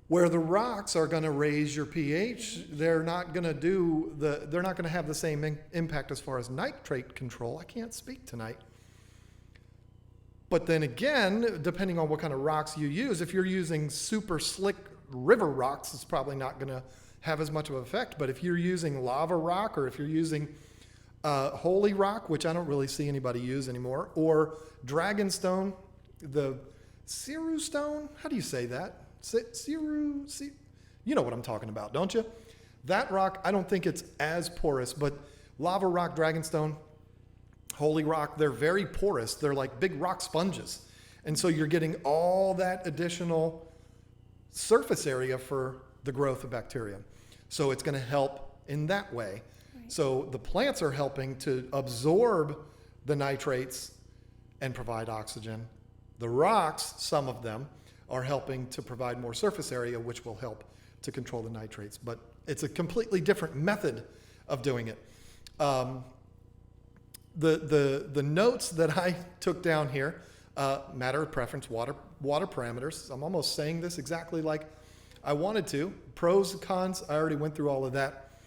Where the rocks are going to raise your pH, they're not going to have the same impact as far as nitrate control. I can't speak tonight. But then again, depending on what kind of rocks you use, if you're using super slick river rocks, it's probably not going to have as much of an effect. But if you're using lava rock, or if you're using holy rock, which I don't really see anybody use anymore, or dragonstone, the Ciru stone, how do you say that? You know what I'm talking about, don't you? That rock, I don't think it's as porous, but lava rock, dragonstone, holy rock, they're very porous. They're like big rock sponges. And so you're getting all that additional surface area for the growth of bacteria. So it's going to help in that way. Right. So the plants are helping to absorb the nitrates and provide oxygen. The rocks, some of them, are helping to provide more surface area, which will help to control the nitrates. But it's a completely different method of doing it. The notes that I took down here, matter of preference, water parameters. I'm almost saying this exactly like I wanted to. Pros, cons, I already went through all of that.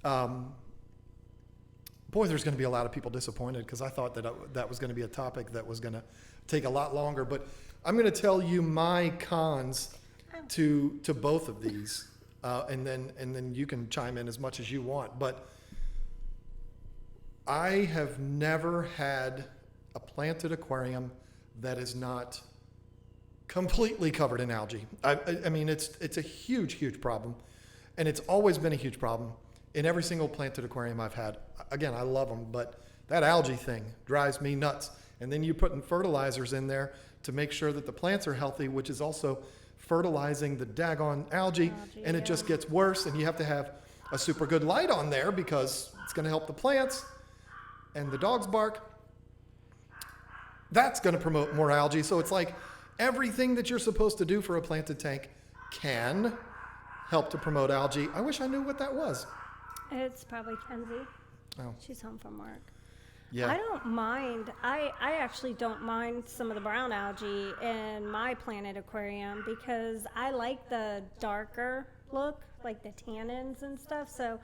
Boy, there's going to be a lot of people disappointed because I thought that was going to be a topic that was going to take a lot longer. But I'm going to tell you my cons to both of these, and then you can chime in as much as you want. But I have never had a planted aquarium that is not completely covered in algae. I mean, it's a huge problem, and it's always been a huge problem in every single planted aquarium I've had. Again, I love them, but that algae thing drives me nuts. And then you're putting fertilizers in there to make sure that the plants are healthy, which is also fertilizing the daggone algae, and it just gets worse, and you have to have a super good light on there because it's going to help the plants, and the dogs bark. That's going to promote more algae. So it's like everything that you're supposed to do for a planted tank can help to promote algae. I wish I knew what that was. It's probably Kenzie. Oh. She's home from work. Yeah. I don't mind. I actually don't mind some of the brown algae in my planted aquarium because I like the darker look, like the tannins and stuff. So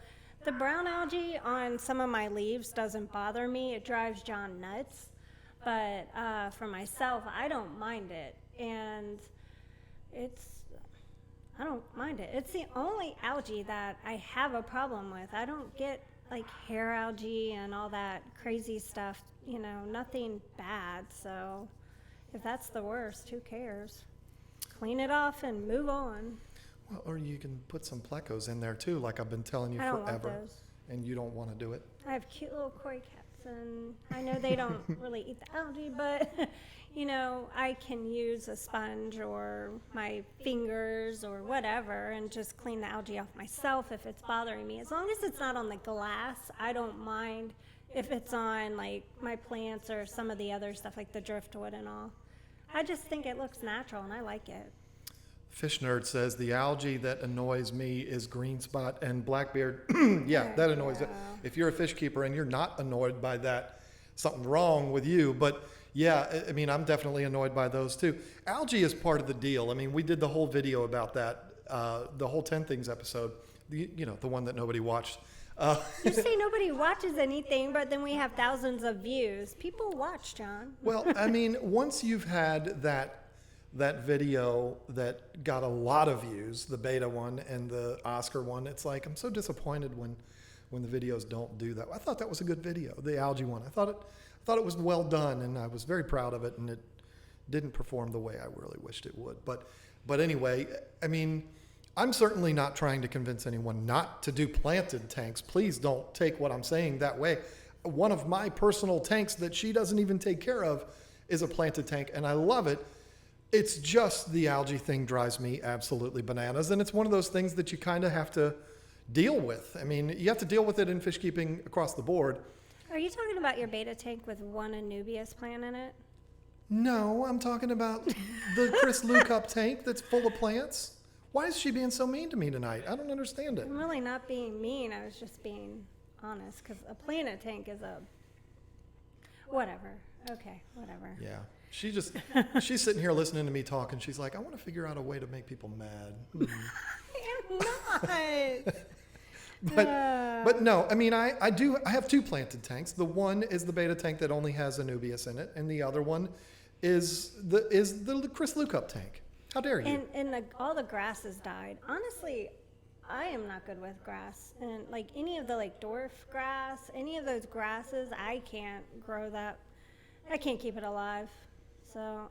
the brown algae on some of my leaves doesn't bother me. It drives John nuts. But for myself, I don't mind it. And I don't mind it. It's the only algae that I have a problem with. I don't get like hair algae and all that crazy stuff, nothing bad. So if that's the worst, who cares? Clean it off and move on. Well, or you can put some plecos in there too, like I've been telling you I don't forever. want those. And you don't want to do it. I have cute little koi cats, and I know they don't really eat the algae, but I can use a sponge or my fingers or whatever and just clean the algae off myself if it's bothering me. As long as it's not on the glass, I don't mind if it's on like my plants or some of the other stuff like the driftwood and all. I just think it looks natural and I like it. Fish Nerd says the algae that annoys me is green spot and blackbeard. Yeah, that annoys it. If you're a fish keeper and you're not annoyed by that, something wrong with you. But yeah, I mean, I'm definitely annoyed by those too. Algae is part of the deal. I mean, we did the whole video about that, the whole 10 Things episode, the one that nobody watched. You say nobody watches anything, but then we have thousands of views. People watch, John. Well, I mean, once you've had that video that got a lot of views, the beta one and the Oscar one, it's like I'm so disappointed when the videos don't do that. I thought that was a good video, the algae one. I thought it was well done, and I was very proud of it, and it didn't perform the way I really wished it would. But anyway, I mean, I'm certainly not trying to convince anyone not to do planted tanks. Please don't take what I'm saying that way. One of my personal tanks that she doesn't even take care of is a planted tank, and I love it. It's just the algae thing drives me absolutely bananas. And it's one of those things that you kind of have to deal with. I mean, you have to deal with it in fish keeping across the board. Are you talking about your beta tank with one Anubias plant in it? No, I'm talking about the Chris Lucup tank that's full of plants. Why is she being so mean to me tonight? I don't understand it. I'm really not being mean. I was just being honest because a plant tank is a whatever. Okay, whatever. Yeah. She's sitting here listening to me talk, and she's like, I want to figure out a way to make people mad. I am not. But no, I mean, I have two planted tanks. The one is the beta tank that only has Anubias in it, and the other one is the Chris Lucup tank. How dare you? And all the grasses died. Honestly, I am not good with grass. And like any of the like dwarf grass, any of those grasses, I can't grow that. I can't keep it alive. So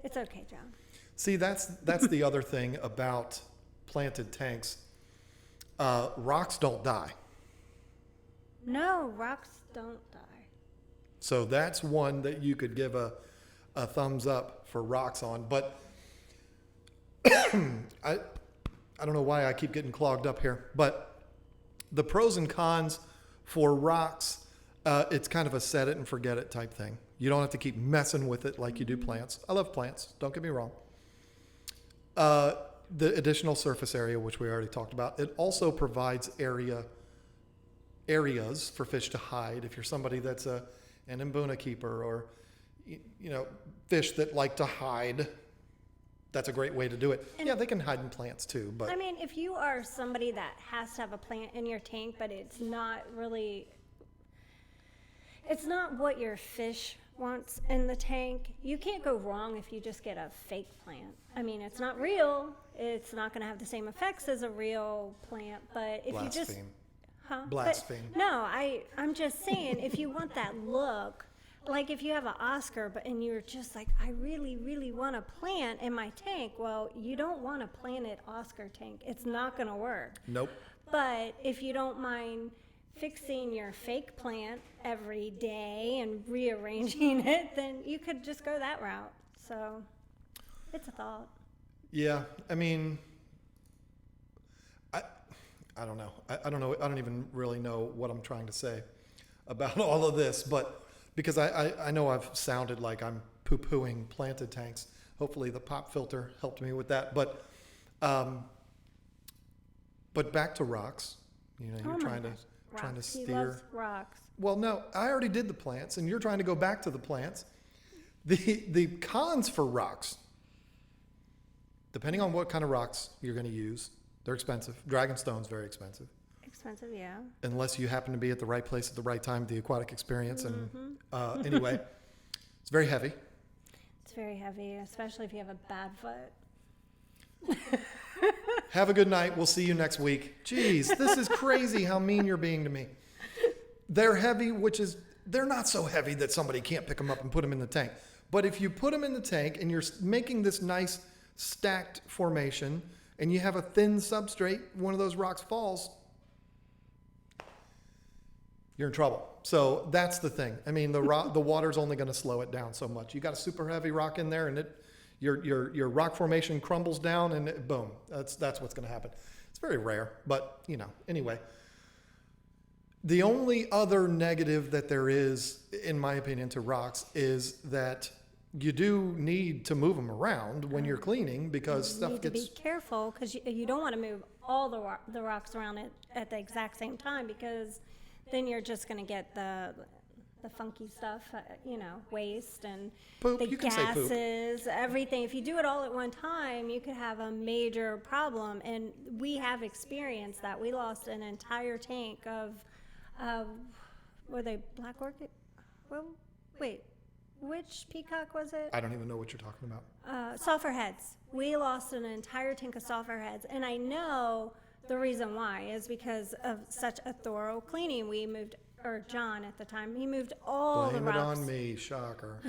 it's okay, John. See, that's the other thing about planted tanks. Rocks don't die. No, rocks don't die. So that's one that you could give a thumbs up for rocks on. But I don't know why I keep getting clogged up here. But the pros and cons for rocks, it's kind of a set it and forget it type thing. You don't have to keep messing with it like you do plants. I love plants, don't get me wrong. The additional surface area, which we already talked about, it also provides areas for fish to hide. If you're somebody that's an Mbuna keeper or fish that like to hide, that's a great way to do it. And yeah, they can hide in plants too. But I mean, if you are somebody that has to have a plant in your tank, but it's not what your fish wants in the tank, you can't go wrong if you just get a fake plant. I mean, it's not real. It's not going to have the same effects as a real plant, but if you just... Blaspheme. But, no, I'm just saying, if you want that look, like if you have an Oscar and you're just like, I really, really want a plant in my tank, well, you don't want a planted Oscar tank. It's not going to work. Nope. But if you don't mind fixing your fake plant every day and rearranging it, then you could just go that route. So it's a thought. Yeah, I mean, I don't know. I don't know. I don't even really know what I'm trying to say about all of this, but because I know I've sounded like I'm poo-pooing planted tanks. Hopefully the pop filter helped me with that. But back to rocks. You're trying to steer. He loves rocks. Well, no, I already did the plants, and you're trying to go back to the plants. The cons for rocks, depending on what kind of rocks you're going to use, they're expensive. Dragonstone's very expensive. Expensive, yeah. Unless you happen to be at the right place at the right time, the aquatic experience. And anyway, it's very heavy. It's very heavy, especially if you have a bad foot. Have a good night. We'll see you next week. Jeez, this is crazy how mean you're being to me. They're heavy, they're not so heavy that somebody can't pick them up and put them in the tank. But if you put them in the tank and you're making this nice stacked formation and you have a thin substrate, one of those rocks falls, you're in trouble. So that's the thing. I mean, the water's only going to slow it down so much. You got a super heavy rock in there and your rock formation crumbles down and boom, that's what's going to happen. It's very rare, but anyway. The only other negative that there is, in my opinion, to rocks is that you do need to move them around when you're cleaning because stuff gets... You need to be careful because you don't want to move all the rocks around at the exact same time because then you're just going to get the funky stuff, waste and poop. The You can say poop. gases, everything. If you do it all at one time, you could have a major problem. And we have experienced that. We lost an entire tank of, were they black orchid? Well, wait, which peacock was it? I don't even know what you're talking about. Sulfur heads. We lost an entire tank of sulfur heads. And I know the reason why is because of such a thorough cleaning. We moved, or John at the time, he moved all the rocks. Blame it on me, shocker.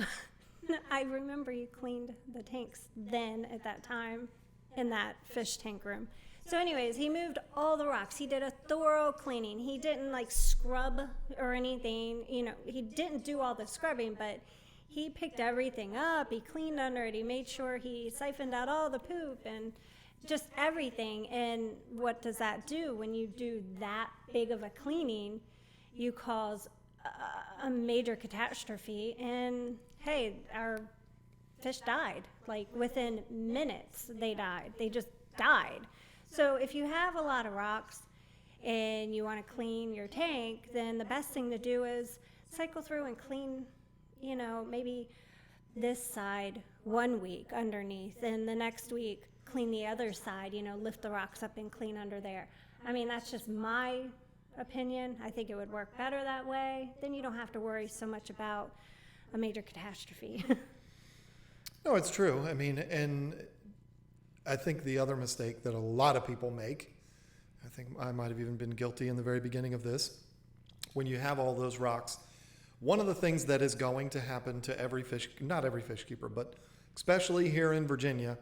I remember you cleaned the tanks then at that time in that fish tank room. So anyways, he moved all the rocks. He did a thorough cleaning. He didn't scrub or anything. He didn't do all the scrubbing, but he picked everything up. He cleaned under it. He made sure he siphoned out all the poop and just everything. And what does that do? When you do that big of a cleaning, you cause a major catastrophe. And hey, our fish died. Like within minutes, they died. They just died. So if you have a lot of rocks and you want to clean your tank, then the best thing to do is cycle through and clean, you know, maybe this side 1 week underneath, and the next week clean the other side, you know, lift the rocks up and clean under there. I mean, that's just my opinion. I think it would work better that way. Then you don't have to worry so much about a major catastrophe. No, it's true. I mean, and I think the other mistake that a lot of people make, I think I might have even been guilty in the very beginning of this, when you have all those rocks, one of the things that is going to happen to every fish, not every fish keeper, but especially here in Virginia,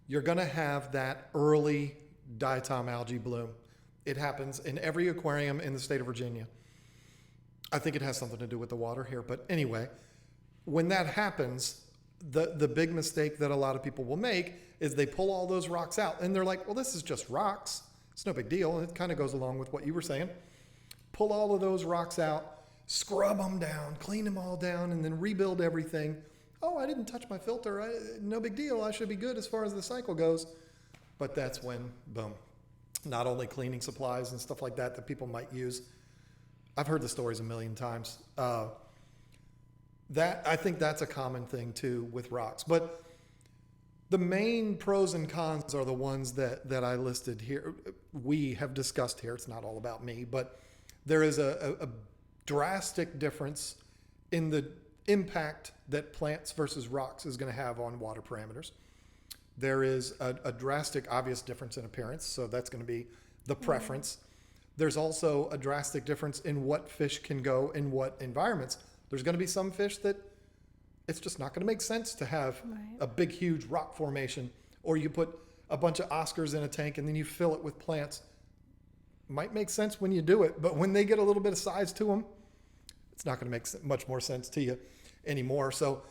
you're going to have that early diatom algae bloom. It happens in every aquarium in the state of Virginia. I think it has something to do with the water here. But anyway, when that happens, the big mistake that a lot of people will make is they pull all those rocks out. And they're like, well, this is just rocks. It's no big deal. And it kind of goes along with what you were saying. Pull all of those rocks out, scrub them down, clean them all down, and then rebuild everything. Oh, I didn't touch my filter. No big deal. I should be good as far as the cycle goes. But that's when, boom, not only cleaning supplies and stuff like that that people might use. I've heard the stories a million times. That I think that's a common thing too with rocks. But the main pros and cons are the ones that I listed here. We have discussed here. It's not all about me, but there is a drastic difference in the impact that plants versus rocks is going to have on water parameters. There is a drastic, obvious difference in appearance, so that's going to be the preference. There's also a drastic difference in what fish can go in what environments. There's going to be some fish that it's just not going to make sense to have a big, huge rock formation, or you put a bunch of Oscars in a tank and then you fill it with plants. Might make sense when you do it, but when they get a little bit of size to them, it's not going to make much more sense to you anymore. So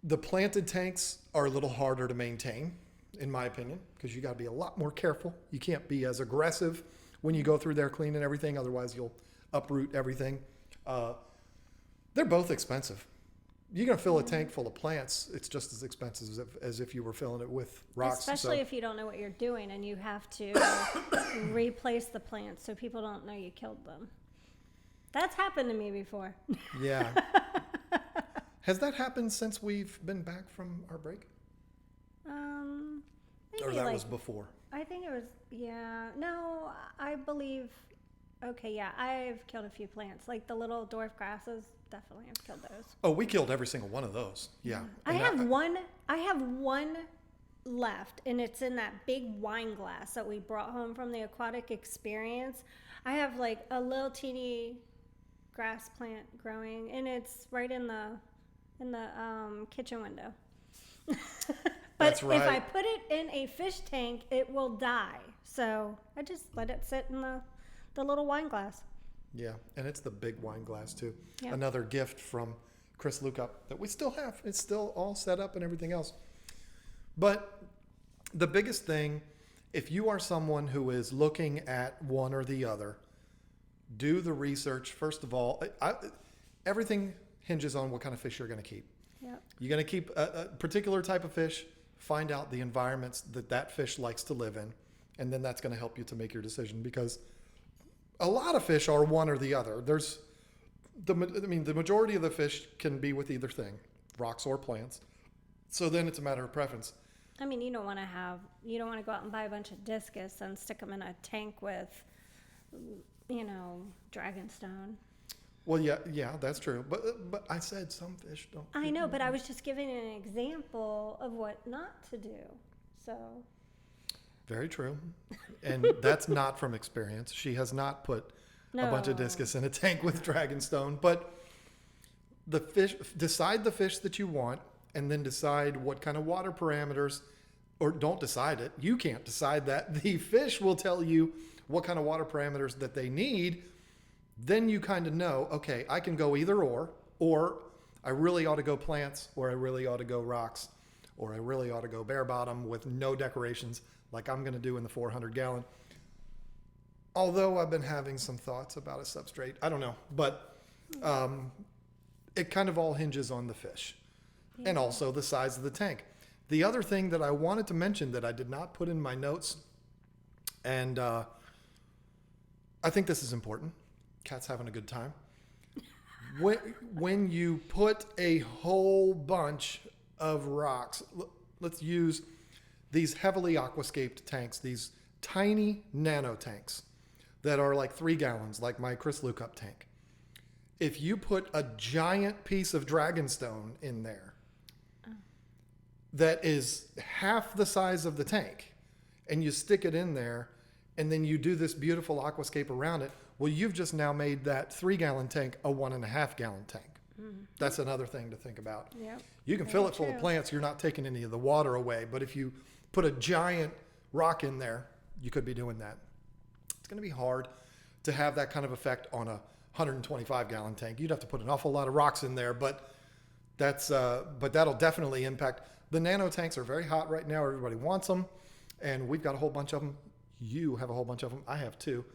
the planted tanks are a little harder to maintain, in my opinion, because you got to be a lot more careful. You can't be as aggressive when you go through there cleaning everything, otherwise you'll uproot everything. They're both expensive. You're going to fill a tank full of plants, it's just as expensive as if you were filling it with rocks. Especially if you don't know what you're doing and you have to replace the plants so people don't know you killed them. That's happened to me before. Yeah. Has that happened since we've been back from our break? Maybe Or that was before? I think it was, yeah. No, I believe, okay, yeah, I've killed a few plants. Like the little dwarf grasses, definitely I've killed those. Oh, we killed every single one of those. Yeah. I have one left, and it's in that big wine glass that we brought home from the aquatic experience. I have like a little teeny grass plant growing, and it's right in the kitchen window. But That's right. if I put it in a fish tank, it will die. So I just let it sit in the little wine glass. Yeah, and it's the big wine glass too. Yep. Another gift from Chris Lukup that we still have. It's still all set up and everything else. But the biggest thing, if you are someone who is looking at one or the other, do the research. First of all, everything hinges on what kind of fish you're going to keep. Yep. You're going to keep a particular type of fish, find out the environments that fish likes to live in, and then that's going to help you to make your decision, because a lot of fish are one or the other. The majority of the fish can be with either thing, rocks or plants. So then it's a matter of preference. I mean, you don't want to go out and buy a bunch of discus and stick them in a tank with, dragonstone. Well, yeah, that's true. But I said some fish don't. I know, but I was just giving an example of what not to do. So. Very true. And that's not from experience. She has not put a bunch of discus in a tank with dragonstone. But decide the fish that you want, and then decide what kind of water parameters, or don't decide it. You can't decide that. The fish will tell you what kind of water parameters that they need. Then you kind of know, okay, I can go either or I really ought to go plants, or I really ought to go rocks, or I really ought to go bare bottom with no decorations like I'm going to do in the 400 gallon. Although I've been having some thoughts about a substrate. I don't know. But it kind of all hinges on the fish and also the size of the tank. The other thing that I wanted to mention that I did not put in my notes, and I think this is important. Cat's having a good time. When you put a whole bunch of rocks, let's use these heavily aquascaped tanks, these tiny nano tanks that are like 3 gallons, like my Chris Luke Up tank. If you put a giant piece of dragonstone in there that is half the size of the tank, and you stick it in there, and then you do this beautiful aquascape around it, well, you've just now made that 3 gallon tank a 1.5 gallon tank. That's another thing to think about. Yep. You can fill it full of plants. You're not taking any of the water away. But if you put a giant rock in there, you could be doing that. It's going to be hard to have that kind of effect on a 125 gallon tank. You'd have to put an awful lot of rocks in there, but that'll definitely impact. The nano tanks are very hot right now. Everybody wants them, and we've got a whole bunch of them. You have a whole bunch of them. I have too.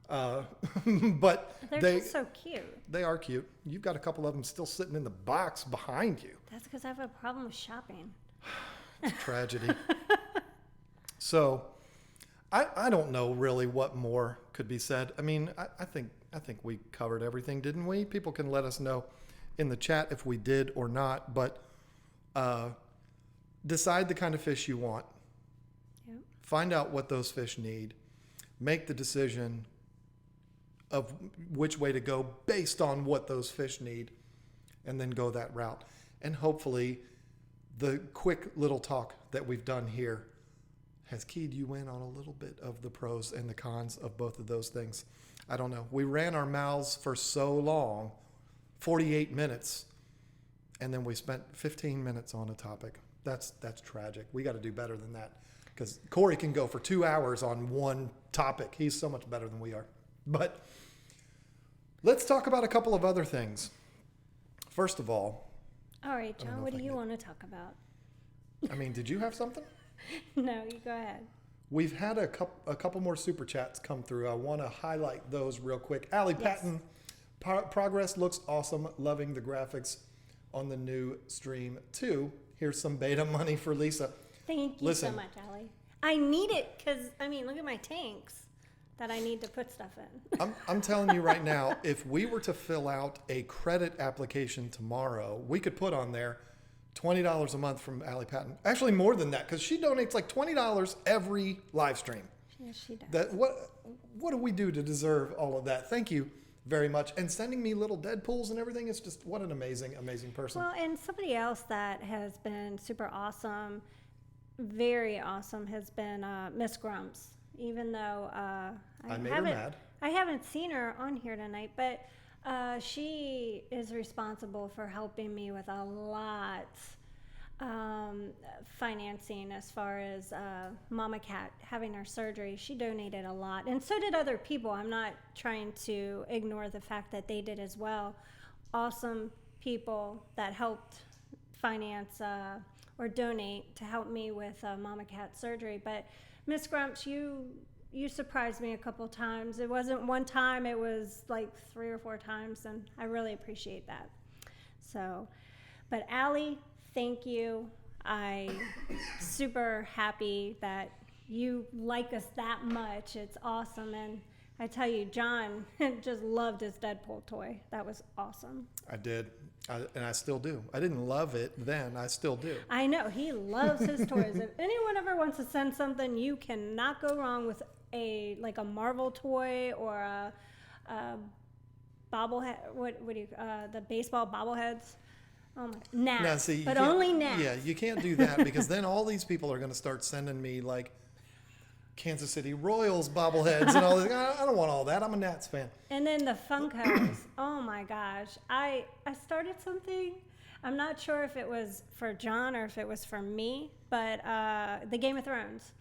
But they're just so cute. They are cute. You've got a couple of them still sitting in the box behind you. That's because I have a problem with shopping. It's a tragedy. So I don't know really what more could be said. I mean, I think we covered everything, didn't we? People can let us know in the chat if we did or not, but decide the kind of fish you want. Yep. Find out what those fish need. Make the decision of which way to go based on what those fish need, and then go that route. And hopefully the quick little talk that we've done here has keyed you in on a little bit of the pros and the cons of both of those things. I don't know. We ran our mouths for so long, 48 minutes, and then we spent 15 minutes on a topic. That's tragic. We got to do better than that, because Corey can go for 2 hours on one topic. He's so much better than we are. But let's talk about a couple of other things. First of all. All right, John, what do you want to talk about? I mean, did you have something? No, you go ahead. We've had a couple more super chats come through. I want to highlight those real quick. Allie Patton, progress looks awesome. Loving the graphics on the new stream too. Here's some beta money for Lisa. Thank you so much, Allie. I need it because, I mean, look at my tanks that I need to put stuff in. I'm telling you right now, if we were to fill out a credit application tomorrow, we could put on there $20 a month from Allie Patton. Actually, more than that, because she donates like $20 every live stream. Yes, she does. What do we do to deserve all of that? Thank you very much. And sending me little Deadpools and everything, it's just, what an amazing, amazing person. Well, and somebody else that has been super awesome, very awesome, has been Miss Grumps. Even though I made her mad. I haven't seen her on here tonight, but she is responsible for helping me with a lot financing as far as Mama Cat having her surgery. She donated a lot, and so did other people. I'm not trying to ignore the fact that they did as well. Awesome people that helped finance or donate to help me with Mama Cat surgery. But Miss Grumps, you surprised me a couple times. It wasn't one time, it was like 3 or 4 times, and I really appreciate that. So, but Allie, thank you. I'm super happy that you like us that much. It's awesome. And I tell you, John just loved his Deadpool toy. That was awesome. I did. And I still do. I didn't love it then. I still do. I know. He loves his toys. If anyone ever wants to send something, you cannot go wrong with a Marvel toy or a bobblehead. What do you the baseball bobbleheads? Oh my, gnats. Now, see, but only gnats. Yeah, you can't do that because then all these people are going to start sending me like Kansas City Royals bobbleheads and all this. I don't want all that. I'm a Nats fan. And then the Funkos. Oh my gosh. I started something. I'm not sure if it was for John or if it was for me, but the Game of Thrones.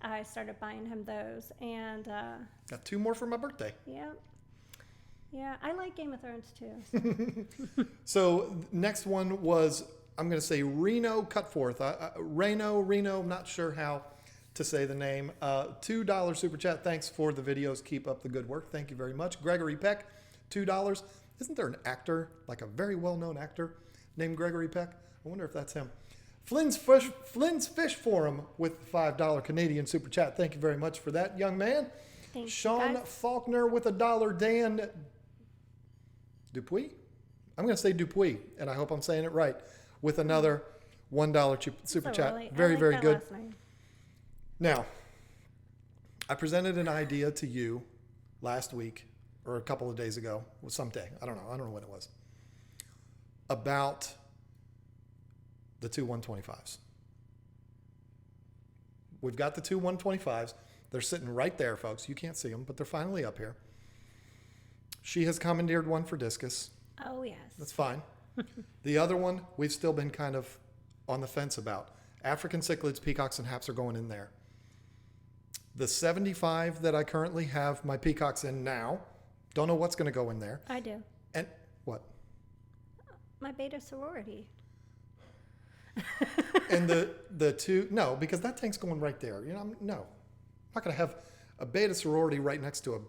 I started buying him those, and got 2 more for my birthday. Yeah. Yeah, I like Game of Thrones too. So next one was, I'm going to say Reno Cutforth. Reno, I'm not sure how to say the name. $2 super chat. Thanks for the videos. Keep up the good work. Thank you very much. Gregory Peck, $2. Isn't there an actor, like a very well-known actor named Gregory Peck? I wonder if that's him. Flynn's Fish Forum with $5 Canadian super chat. Thank you very much for that, young man. Thanks, Sean guys. Faulkner with $1. Dan Dupuis? I'm going to say Dupuis, and I hope I'm saying it right, with another $1 super chat. Very, very good. Now, I presented an idea to you last week, or a couple of days ago, or someday. I don't know when it was, about the two 125s. We've got the two 125s. They're sitting right there, folks. You can't see them, but they're finally up here. She has commandeered one for discus. Oh, yes. That's fine. The other one, we've still been kind of on the fence about. African cichlids, peacocks, and haps are going in there. The 75 that I currently have my peacocks in now, don't know what's going to go in there. I do. And what? My beta sorority. And the two, no, because that tank's going right there. You know, no. I'm not going to have a beta sorority right next to a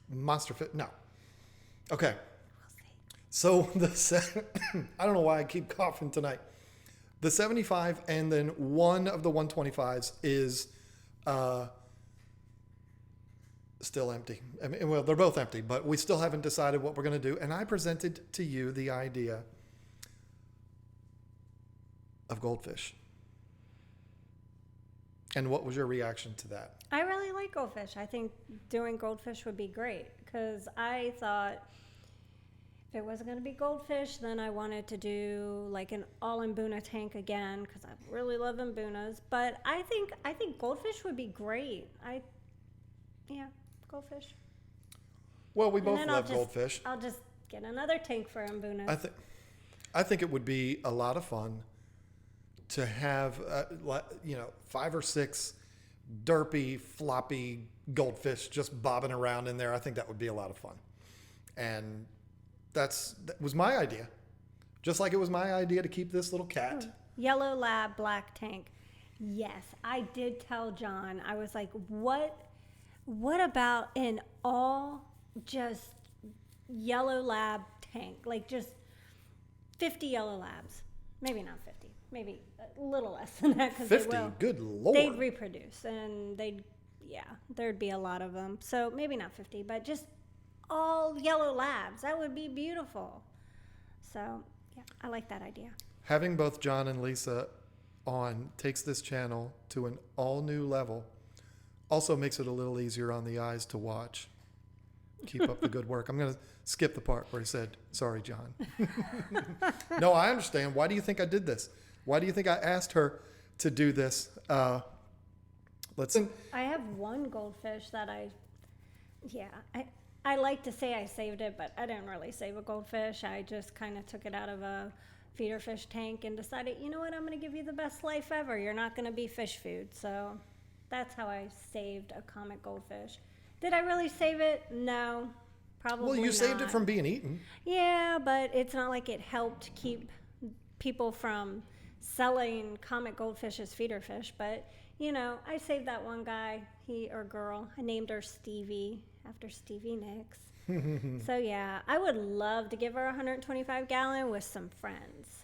monster fit. No. Okay. So I don't know why I keep coughing tonight. The 75 and then one of the 125s is still empty. I mean, well, they're both empty, but we still haven't decided what we're going to do. And I presented to you the idea of goldfish. And what was your reaction to that? I really like goldfish. I think doing goldfish would be great because I thought if it wasn't going to be goldfish, then I wanted to do like an all-in-Buna tank again because I really love Mbunas. But I think goldfish would be great. Yeah, goldfish. Well, we both And then love goldfish. I'll just get another tank for Mbunas. I think it would be a lot of fun to have, 5 or 6 derpy, floppy goldfish just bobbing around in there. I think that would be a lot of fun. And that was my idea. Just like it was my idea to keep this little cat. Yellow lab, black tank. Yes, I did tell John. I was like, what about an all just yellow lab tank? Like just 50 yellow labs. Maybe not 50. Maybe a little less than that because 50? They will. Good Lord. They'd reproduce and there'd be a lot of them. So maybe not 50, but just all yellow labs. That would be beautiful. So yeah, I like that idea. Having both John and Lisa on takes this channel to an all new level. Also makes it a little easier on the eyes to watch. Keep up the good work. I'm going to skip the part where he said, sorry, John. No, I understand. Why do you think I did this? Why do you think I asked her to do this? I have one goldfish that I like to say I saved it, but I didn't really save a goldfish. I just kind of took it out of a feeder fish tank and decided, you know what, I'm going to give you the best life ever. You're not going to be fish food. So that's how I saved a comet goldfish. Did I really save it? No, probably not. Well, you saved it from being eaten. Yeah, but it's not like it helped keep people from selling comet goldfish as feeder fish. But, I saved that one guy, he or girl. I named her Stevie after Stevie Nicks. So, yeah, I would love to give her a 125-gallon with some friends.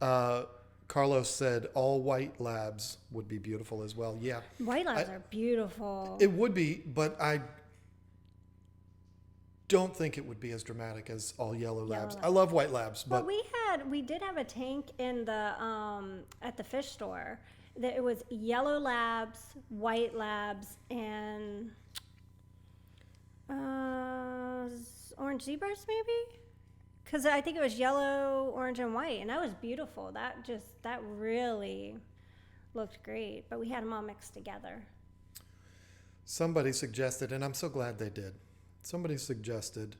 So. Carlos said all white labs would be beautiful as well. Yeah. White labs are beautiful. It would be, but I don't think it would be as dramatic as all yellow labs. I love white labs, but we did have a tank in the at the fish store that it was yellow labs, white labs, and orange zebras maybe. Because I think it was yellow, orange, and white, and that was beautiful. That really looked great. But we had them all mixed together. somebody suggested, and I'm so glad they did. Somebody suggested,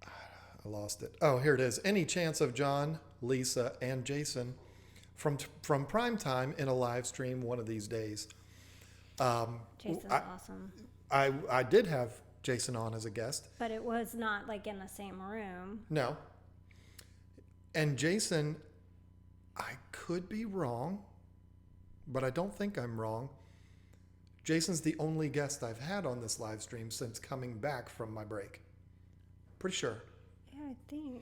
I lost it. Oh, here it is. Any chance of John, Lisa, and Jason from prime time in a live stream one of these days? Jason's awesome. I did have Jason on as a guest. But it was not like in the same room. No. And Jason, I could be wrong, but I don't think I'm wrong. Jason's the only guest I've had on this live stream since coming back from my break. Pretty sure. Yeah, I think.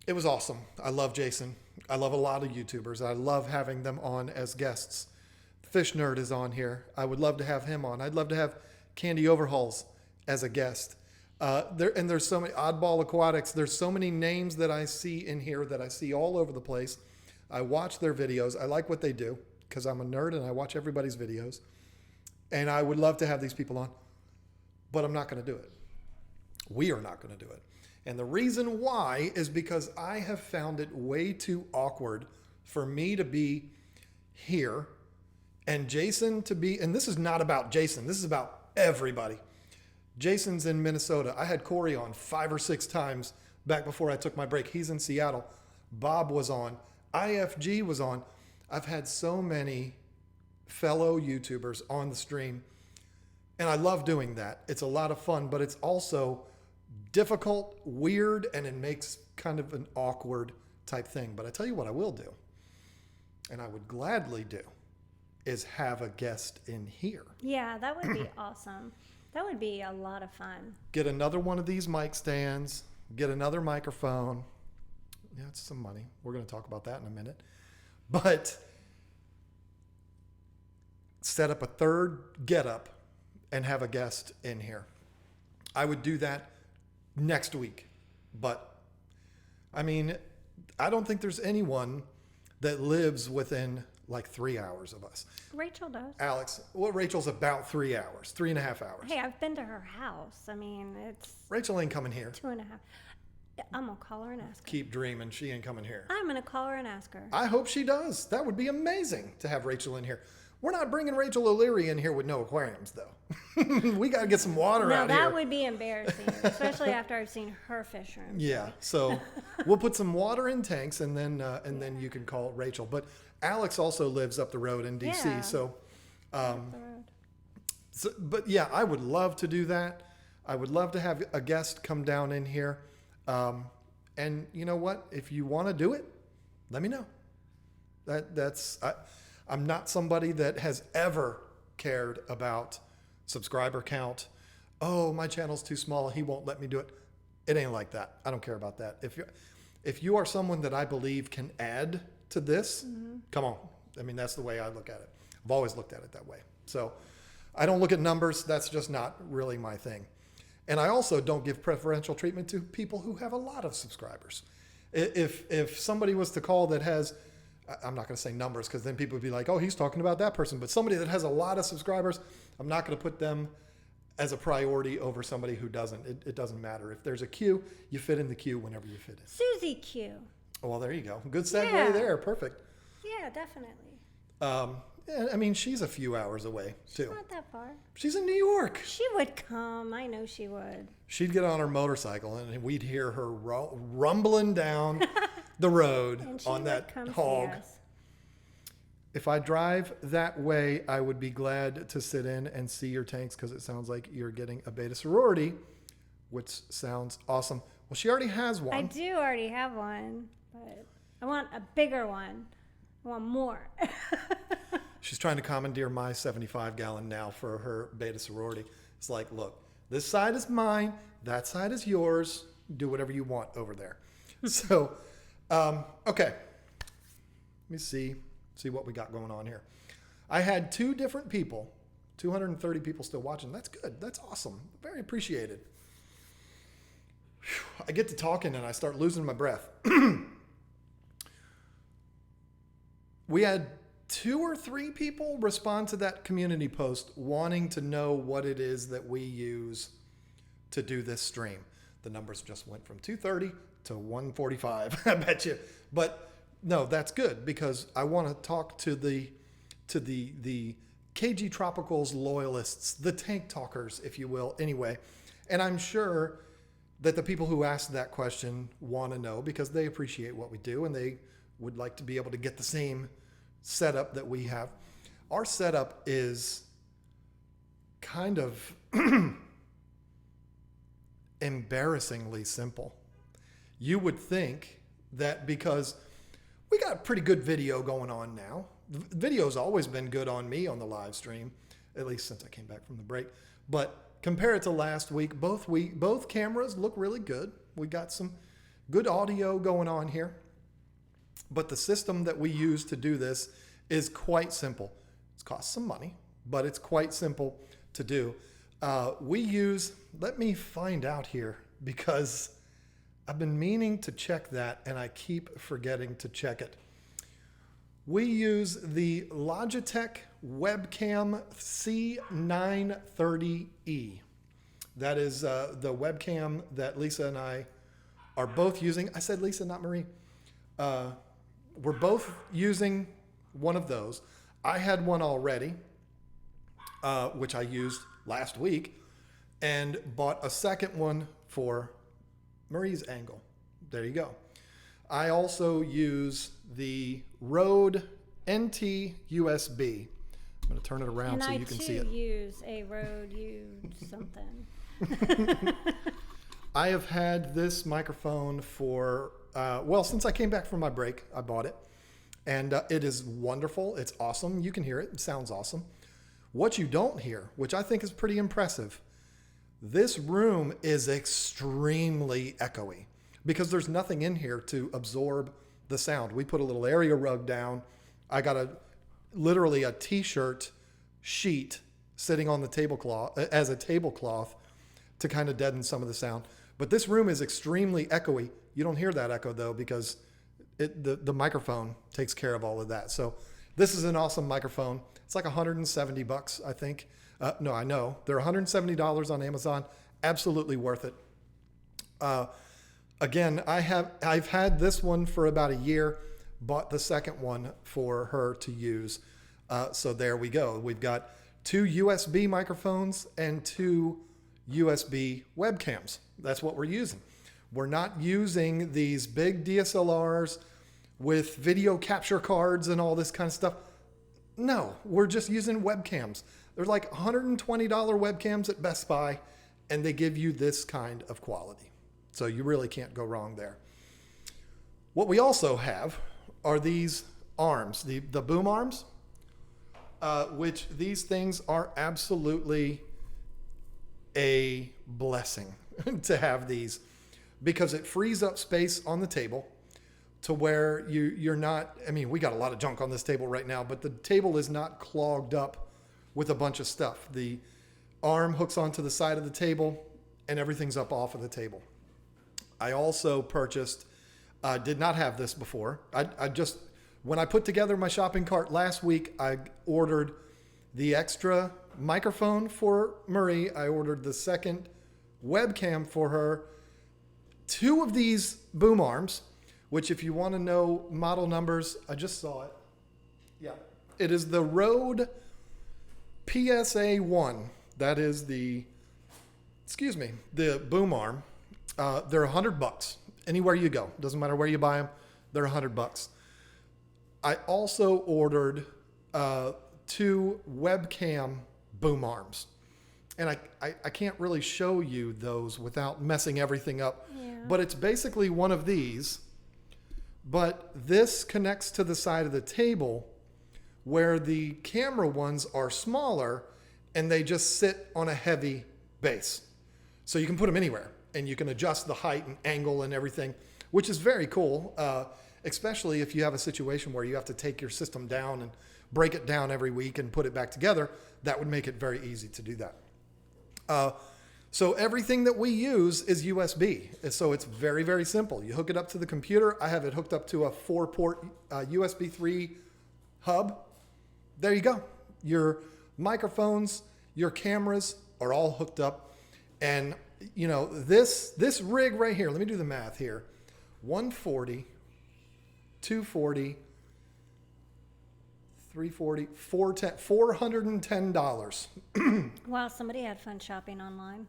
It was awesome. I love Jason. I love a lot of YouTubers. I love having them on as guests. Fish Nerd is on here. I would love to have him on. I'd love to have Candy Overhauls as a guest. There's so many Oddball Aquatics. There's so many names that I see in here that I see all over the place. I watch their videos. I like what they do because I'm a nerd and I watch everybody's videos. And I would love to have these people on, but I'm not going to do it. We are not going to do it. And the reason why is because I have found it way too awkward for me to be here and Jason to be, and this is not about Jason. This is about everybody. Jason's in Minnesota. I had Corey on 5 or 6 times back before I took my break. He's in Seattle. Bob was on. IFG was on. I've had so many fellow YouTubers on the stream, and I love doing that. It's a lot of fun, but it's also difficult, weird, and it makes kind of an awkward type thing. But I tell you what I will do, and I would gladly do, is have a guest in here. Yeah, that would be awesome. That would be a lot of fun. Get another one of these mic stands, get another microphone. Yeah, it's some money. We're going to talk about that in a minute. But set up a third getup and have a guest in here. I would do that next week. But, I mean, I don't think there's anyone that lives within like 3 hours of us. Rachel does. Alex, well, Rachel's about 3 hours, 3.5 hours. Hey, I've been to her house. I mean, it's Rachel ain't coming here. 2.5. I'm going to call her and ask her. Keep dreaming. She ain't coming here. I'm going to call her and ask her. I hope she does. That would be amazing to have Rachel in here. We're not bringing Rachel O'Leary in here with no aquariums, though. We got to get some water out Now, here. that would be embarrassing, especially after I've seen her fish room. Yeah, so we'll put some water in tanks, and then you can call Rachel. But Alex also lives up the road in DC, Yeah. so, Up the road. but yeah, I would love to do that. I would love to have a guest come down in here. And you know what? If you want to do it, let me know. I'm not somebody that has ever cared about subscriber count. Oh, my channel's too small. He won't let me do it. It ain't like that. I don't care about that. If you are someone that I believe can add to this, come on. I mean, that's the way I look at it. I've always looked at it that way. So I don't look at numbers. That's just not really my thing. And I also don't give preferential treatment to people who have a lot of subscribers. If somebody was to call that has, I'm not going to say numbers because then people would be like, oh, he's talking about that person. But somebody that has a lot of subscribers, I'm not going to put them as a priority over somebody who doesn't. It doesn't matter. If there's a queue, you fit in the queue whenever you fit in. Susie Q. Well, there you go. Good segue Yeah. there. Perfect. Yeah, definitely. Yeah, I mean, she's a few hours away, too. Not that far. She's in New York. She would come. I know she would. She'd get on her motorcycle, and we'd hear her rumbling down the road And she on would that come see hog. us. If I drive that way, I would be glad to sit in and see your tanks because it sounds like you're getting a beta sorority, which sounds awesome. Well, she already has one. I do already have one, but I want a bigger one. I want more. She's trying to commandeer my 75-gallon now for her beta sorority. It's like, look, this side is mine, that side is yours. Do whatever you want over there. So, okay. Let me see what we got going on here. I had 2 different people, 230 people still watching. That's good. That's awesome. Very appreciated. Whew. I get to talking and I start losing my breath. We had 2 or 3 people respond to that community post wanting to know what it is that we use to do this stream. The numbers just went from 230 to 145, I bet you. But no, that's good because I want to talk to the KG Tropicals loyalists, the tank talkers, if you will, anyway. And I'm sure that the people who asked that question want to know because they appreciate what we do and they would like to be able to get the same setup that we have. Our setup is kind of embarrassingly simple. You would think that because we got pretty good video going on now. Video's always been good on me on the live stream, at least since I came back from the break. But compare it to last week, both cameras look really good. We got some good audio going on here. But the system that we use to do this is quite simple. It's cost some money, but it's quite simple to do. Let me find out here because I've been meaning to check that and I keep forgetting to check it. We use the Logitech Webcam C930E. That is the webcam that Lisa and I are both using. I said Lisa, not Marie. We're both using one of those. I had one already, which I used last week, and bought a second one for Marie's angle. There you go. I also use the Rode NT USB. I'm going to turn it around so you can see it. And I too use a Rode something. I have had this microphone for, since I came back from my break, I bought it. And it is wonderful. It's awesome. You can hear it. It sounds awesome. What you don't hear, which I think is pretty impressive, this room is extremely echoey because there's nothing in here to absorb the sound. We put a little area rug down. I got literally a t-shirt sheet sitting on the tablecloth as a tablecloth to kind of deaden some of the sound. But this room is extremely echoey. You don't hear that echo though because the microphone takes care of all of that. So this is an awesome microphone. It's like $170, I think. No, I know. They're $170 on Amazon. Absolutely worth it. Again, I've had this one for about a year. Bought the second one for her to use. So there we go. We've got 2 USB microphones and 2 USB webcams. That's what we're using. We're not using these big DSLRs with video capture cards and all this kind of stuff. No, we're just using webcams. They're like $120 webcams at Best Buy, and they give you this kind of quality. So you really can't go wrong there. What we also have are these arms, the boom arms, which these things are absolutely a blessing to have these because it frees up space on the table to where you're not, I mean, we got a lot of junk on this table right now, but the table is not clogged up with a bunch of stuff. The arm hooks onto the side of the table and everything's up off of the table. I also purchased, did not have this before. When I put together my shopping cart last week, I ordered the extra microphone for Marie. I ordered the second webcam for her. 2 of these boom arms, which if you want to know model numbers, I just saw it. Yeah. It is the Rode PSA 1. That is the boom arm. They're $100 anywhere you go. Doesn't matter where you buy them. They're $100. I also ordered 2 webcam boom arms. And I can't really show you those without messing everything up. Yeah. But it's basically one of these. But this connects to the side of the table where the camera ones are smaller and they just sit on a heavy base. So you can put them anywhere and you can adjust the height and angle and everything, which is very cool, especially if you have a situation where you have to take your system down and break it down every week and put it back together. That would make it very easy to do that. So everything that we use is USB. So it's very, very simple. You hook it up to the computer. I have it hooked up to a 4-port USB 3 hub. There you go. Your microphones, your cameras are all hooked up. And, you know, this rig right here, let me do the math here. 140, 240, 340, 410, $410. Wow, somebody had fun shopping online.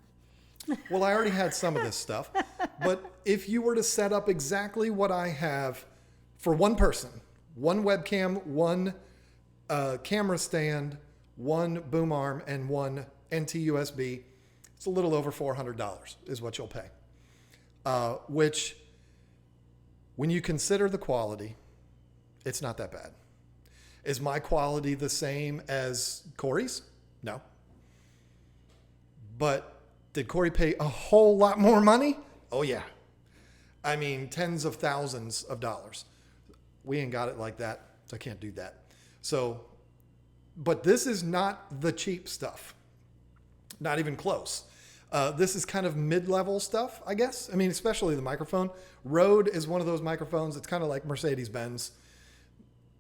Well, I already had some of this stuff, but if you were to set up exactly what I have for one person, 1 webcam, 1 camera stand, 1 boom arm, and 1 NT USB, It's a little over $400 is what you'll pay. Which, when you consider the quality, it's not that bad. Is my quality the same as Corey's? No. But did Corey pay a whole lot more money? Oh, yeah. I mean, tens of thousands of dollars. We ain't got it like that, so I can't do that. So, but this is not the cheap stuff. Not even close. This is kind of mid-level stuff, I guess. I mean, especially the microphone. Rode is one of those microphones. It's kind of like Mercedes-Benz.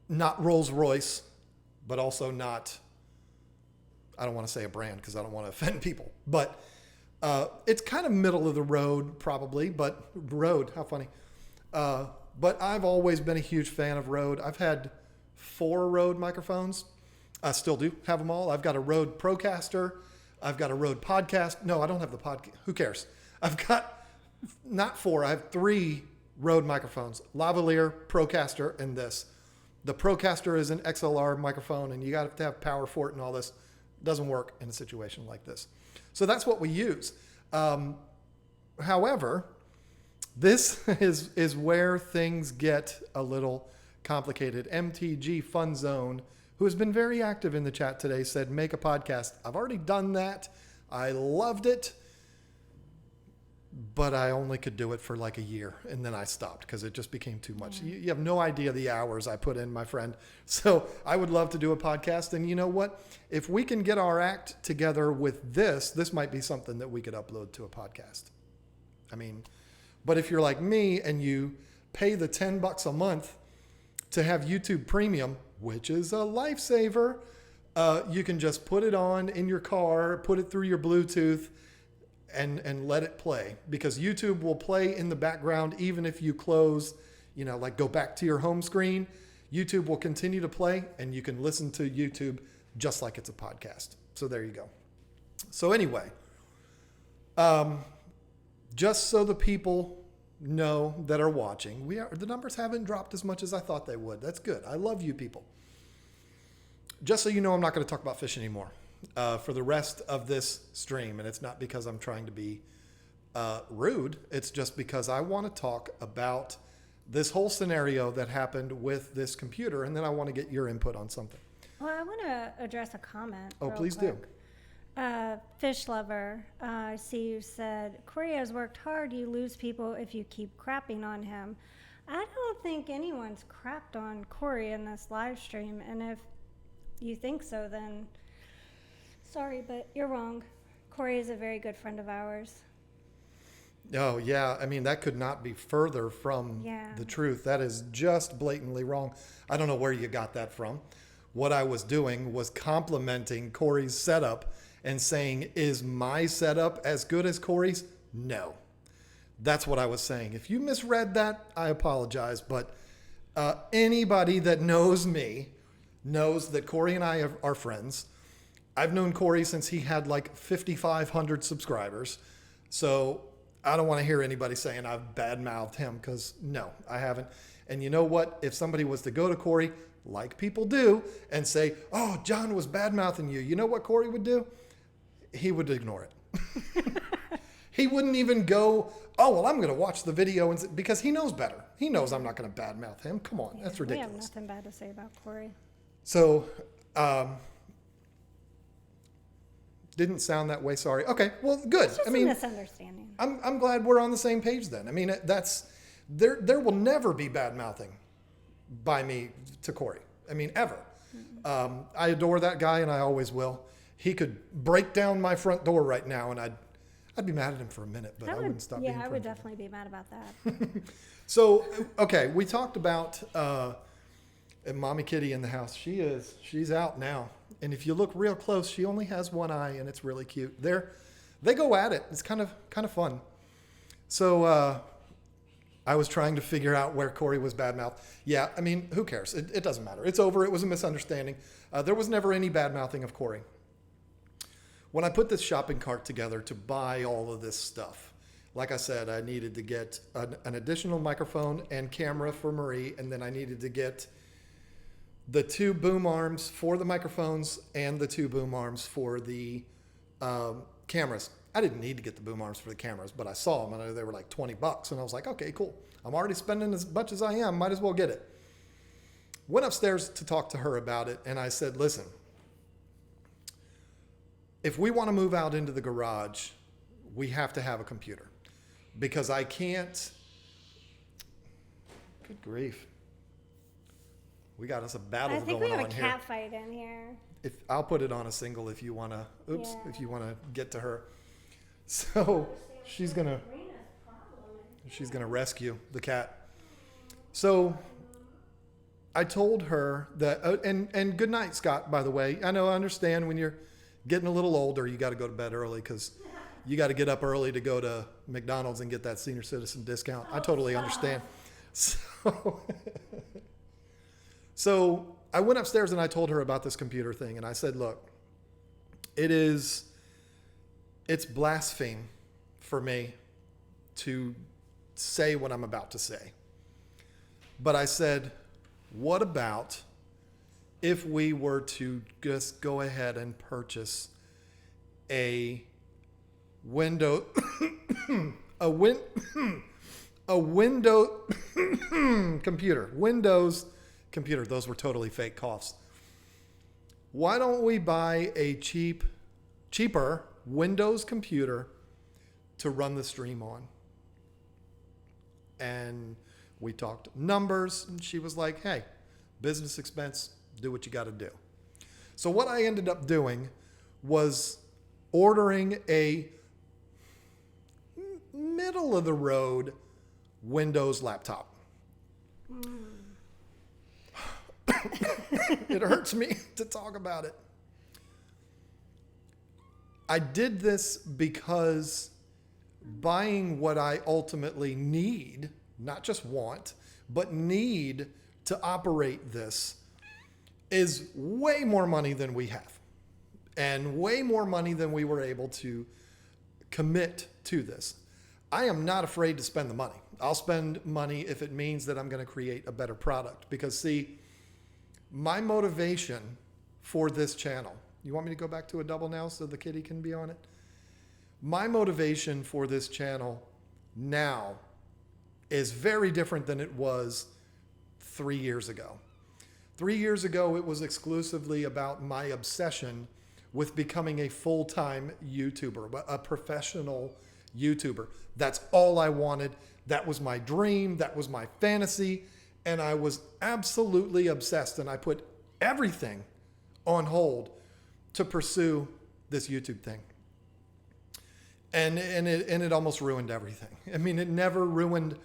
Not Rolls-Royce, but also not, I don't want to say a brand because I don't want to offend people. But it's kind of middle of the road, probably. But Rode, how funny. But I've always been a huge fan of Rode. I've had 4 Rode microphones. I still do have them all. I've got a Rode Procaster. I've got a Rode Podcast. No, I don't have the podcast. Who cares? I've got not 4. I have 3 Rode microphones. Lavalier, Procaster, and this. The Procaster is an XLR microphone, and you got to have power for it and all this. It doesn't work in a situation like this. So that's what we use. However, this is where things get a little complicated. MTG Fun Zone, who has been very active in the chat today, said, make a podcast. I've already done that. I loved it. But I only could do it for like a year, and then I stopped because it just became too much. Yeah. You have no idea the hours I put in, my friend. So I would love to do a podcast. And you know what? If we can get our act together with this might be something that we could upload to a podcast. I mean, but if you're like me and you pay the $10 a month to have YouTube Premium, which is a lifesaver, you can just put it on in your car, put it through your Bluetooth, and let it play, because YouTube will play in the background even if you close, like go back to your home screen. YouTube will continue to play, and you can listen to YouTube just like it's a podcast. So there you go. So anyway, just so the people know that are watching, the numbers haven't dropped as much as I thought they would. That's good. I love you people. Just so you know, I'm not going to talk about fish anymore for the rest of this stream. And it's not because I'm trying to be rude. It's just because I want to talk about this whole scenario that happened with this computer. And then I want to get your input on something. Well, I want to address a comment. Oh, real please quick. do. Fish lover, I see you said, Corey has worked hard. You lose people if you keep crapping on him. I don't think anyone's crapped on Corey in this live stream. And if you think so, then sorry, but you're wrong. Corey is a very good friend of ours. Oh, yeah. I mean, that could not be further from the truth. That is just blatantly wrong. I don't know where you got that from. What I was doing was complimenting Corey's setup and saying, is my setup as good as Corey's? No. That's what I was saying. If you misread that, I apologize. But anybody that knows me knows that Corey and I are friends. I've known Corey since he had like 5,500 subscribers. So I don't want to hear anybody saying I've badmouthed him, because no, I haven't. And you know what? If somebody was to go to Corey, like people do, and say, oh, John was badmouthing you, you know what Corey would do? He would ignore it. He wouldn't even go, oh, well, I'm going to watch the video, because he knows better. He knows I'm not going to badmouth him. Come on, that's ridiculous. We have nothing bad to say about Corey. So, didn't sound that way. Sorry. Okay. Well, good. It's just a misunderstanding. I'm glad we're on the same page then. I mean, there will never be bad mouthing by me to Corey. I mean, ever. Mm-hmm. I adore that guy, and I always will. He could break down my front door right now, and I'd be mad at him for a minute, but I wouldn't stop being Yeah, I friends would with him. definitely be mad about that. So, okay, we talked about Mommy Kitty in the house. She's out now. And if you look real close, she only has one eye, and it's really cute. They go at it. It's kind of fun. So I was trying to figure out where Corey was badmouthed. Yeah, I mean, who cares? It doesn't matter. It's over. It was a misunderstanding. There was never any badmouthing of Corey. When I put this shopping cart together to buy all of this stuff, like I said, I needed to get an additional microphone and camera for Marie, and then I needed to get the 2 boom arms for the microphones and the 2 boom arms for the cameras. I didn't need to get the boom arms for the cameras, but I saw them and they were like $20. And I was like, okay, cool. I'm already spending as much as I am. Might as well get it. Went upstairs to talk to her about it. And I said, listen, if we want to move out into the garage, we have to have a computer because I can't. Good grief. We got us a battle going on here. I think we have a cat fight in here. I'll put it on a single if you want to. Oops, Yeah. if you want to get to her. So she's gonna rescue the cat. So I told her that, and good night, Scott. By the way, I understand when you're getting a little older, you got to go to bed early because you got to get up early to go to McDonald's and get that senior citizen discount. I totally understand. So I went upstairs and I told her about this computer thing. And I said, look, it's blaspheme for me to say what I'm about to say. But I said, what about if we were to just go ahead and purchase a Windows computer. Those were totally fake coughs. Why don't we buy a cheaper Windows computer to run the stream on? And we talked numbers, and she was like, hey, business expense, do what you got to do. So what I ended up doing was ordering a middle of the road Windows laptop. It hurts me to talk about it. I did this because buying what I ultimately need, not just want, but need to operate this is way more money than we have and way more money than we were able to commit to this. I am not afraid to spend the money. I'll spend money if it means that I'm going to create a better product. Because see, my motivation for this channel, you want me to go back to a double now so the kitty can be on it? My motivation for this channel now is very different than it was 3 years ago. 3 years ago, it was exclusively about my obsession with becoming a full-time YouTuber, a professional YouTuber. That's all I wanted. That was my dream. That was my fantasy. And I was absolutely obsessed. And I put everything on hold to pursue this YouTube thing. And it almost ruined everything. I mean, it never ruined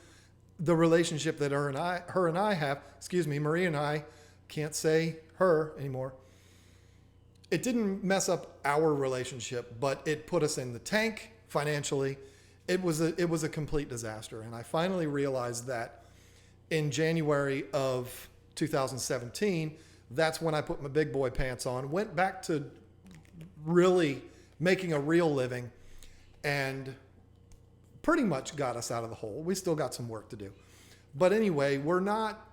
the relationship that her and I have. Excuse me, Marie and I can't say her anymore. It didn't mess up our relationship, but it put us in the tank financially. It was a complete disaster. And I finally realized that in January of 2017, that's when I put my big boy pants on, went back to really making a real living, and pretty much got us out of the hole. We still got some work to do. But anyway, we're not,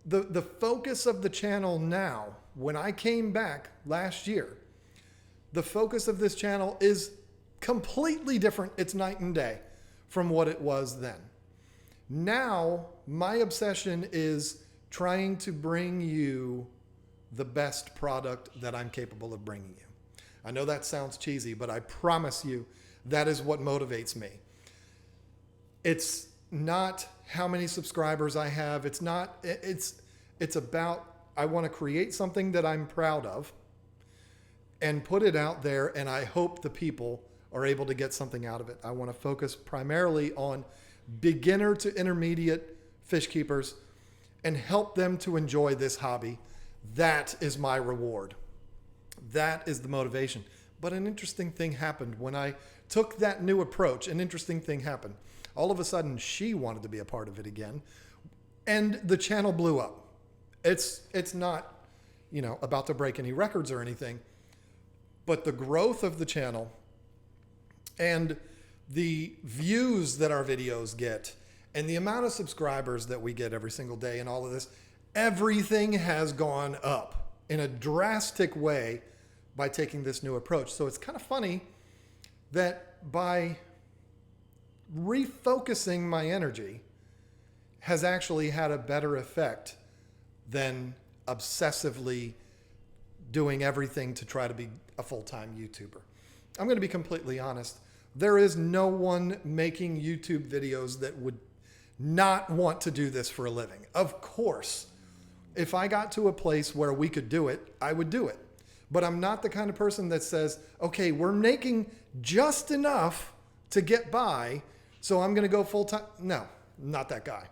the focus of the channel now, when I came back last year, the focus of this channel is completely different. It's night and day from what it was then. Now, my obsession is trying to bring you the best product that I'm capable of bringing you. I know that sounds cheesy, but I promise you that is what motivates me. It's not how many subscribers I have. It's about, I want to create something that I'm proud of and put it out there, and I hope the people are able to get something out of it. I want to focus primarily on beginner to intermediate fish keepers and help them to enjoy this hobby. That is my reward. That is the motivation. But an interesting thing happened when I took that new approach. An interesting thing happened. All of a sudden, she wanted to be a part of it again, and the channel blew up. It's not, about to break any records or anything, but the growth of the channel and the views that our videos get and the amount of subscribers that we get every single day and all of this, everything has gone up in a drastic way by taking this new approach. So it's kind of funny that by refocusing my energy has actually had a better effect than obsessively doing everything to try to be a full-time YouTuber. I'm going to be completely honest. There is no one making YouTube videos that would not want to do this for a living. Of course, if I got to a place where we could do it, I would do it. But I'm not the kind of person that says, okay, we're making just enough to get by, so I'm going to go full-time. No, not that guy.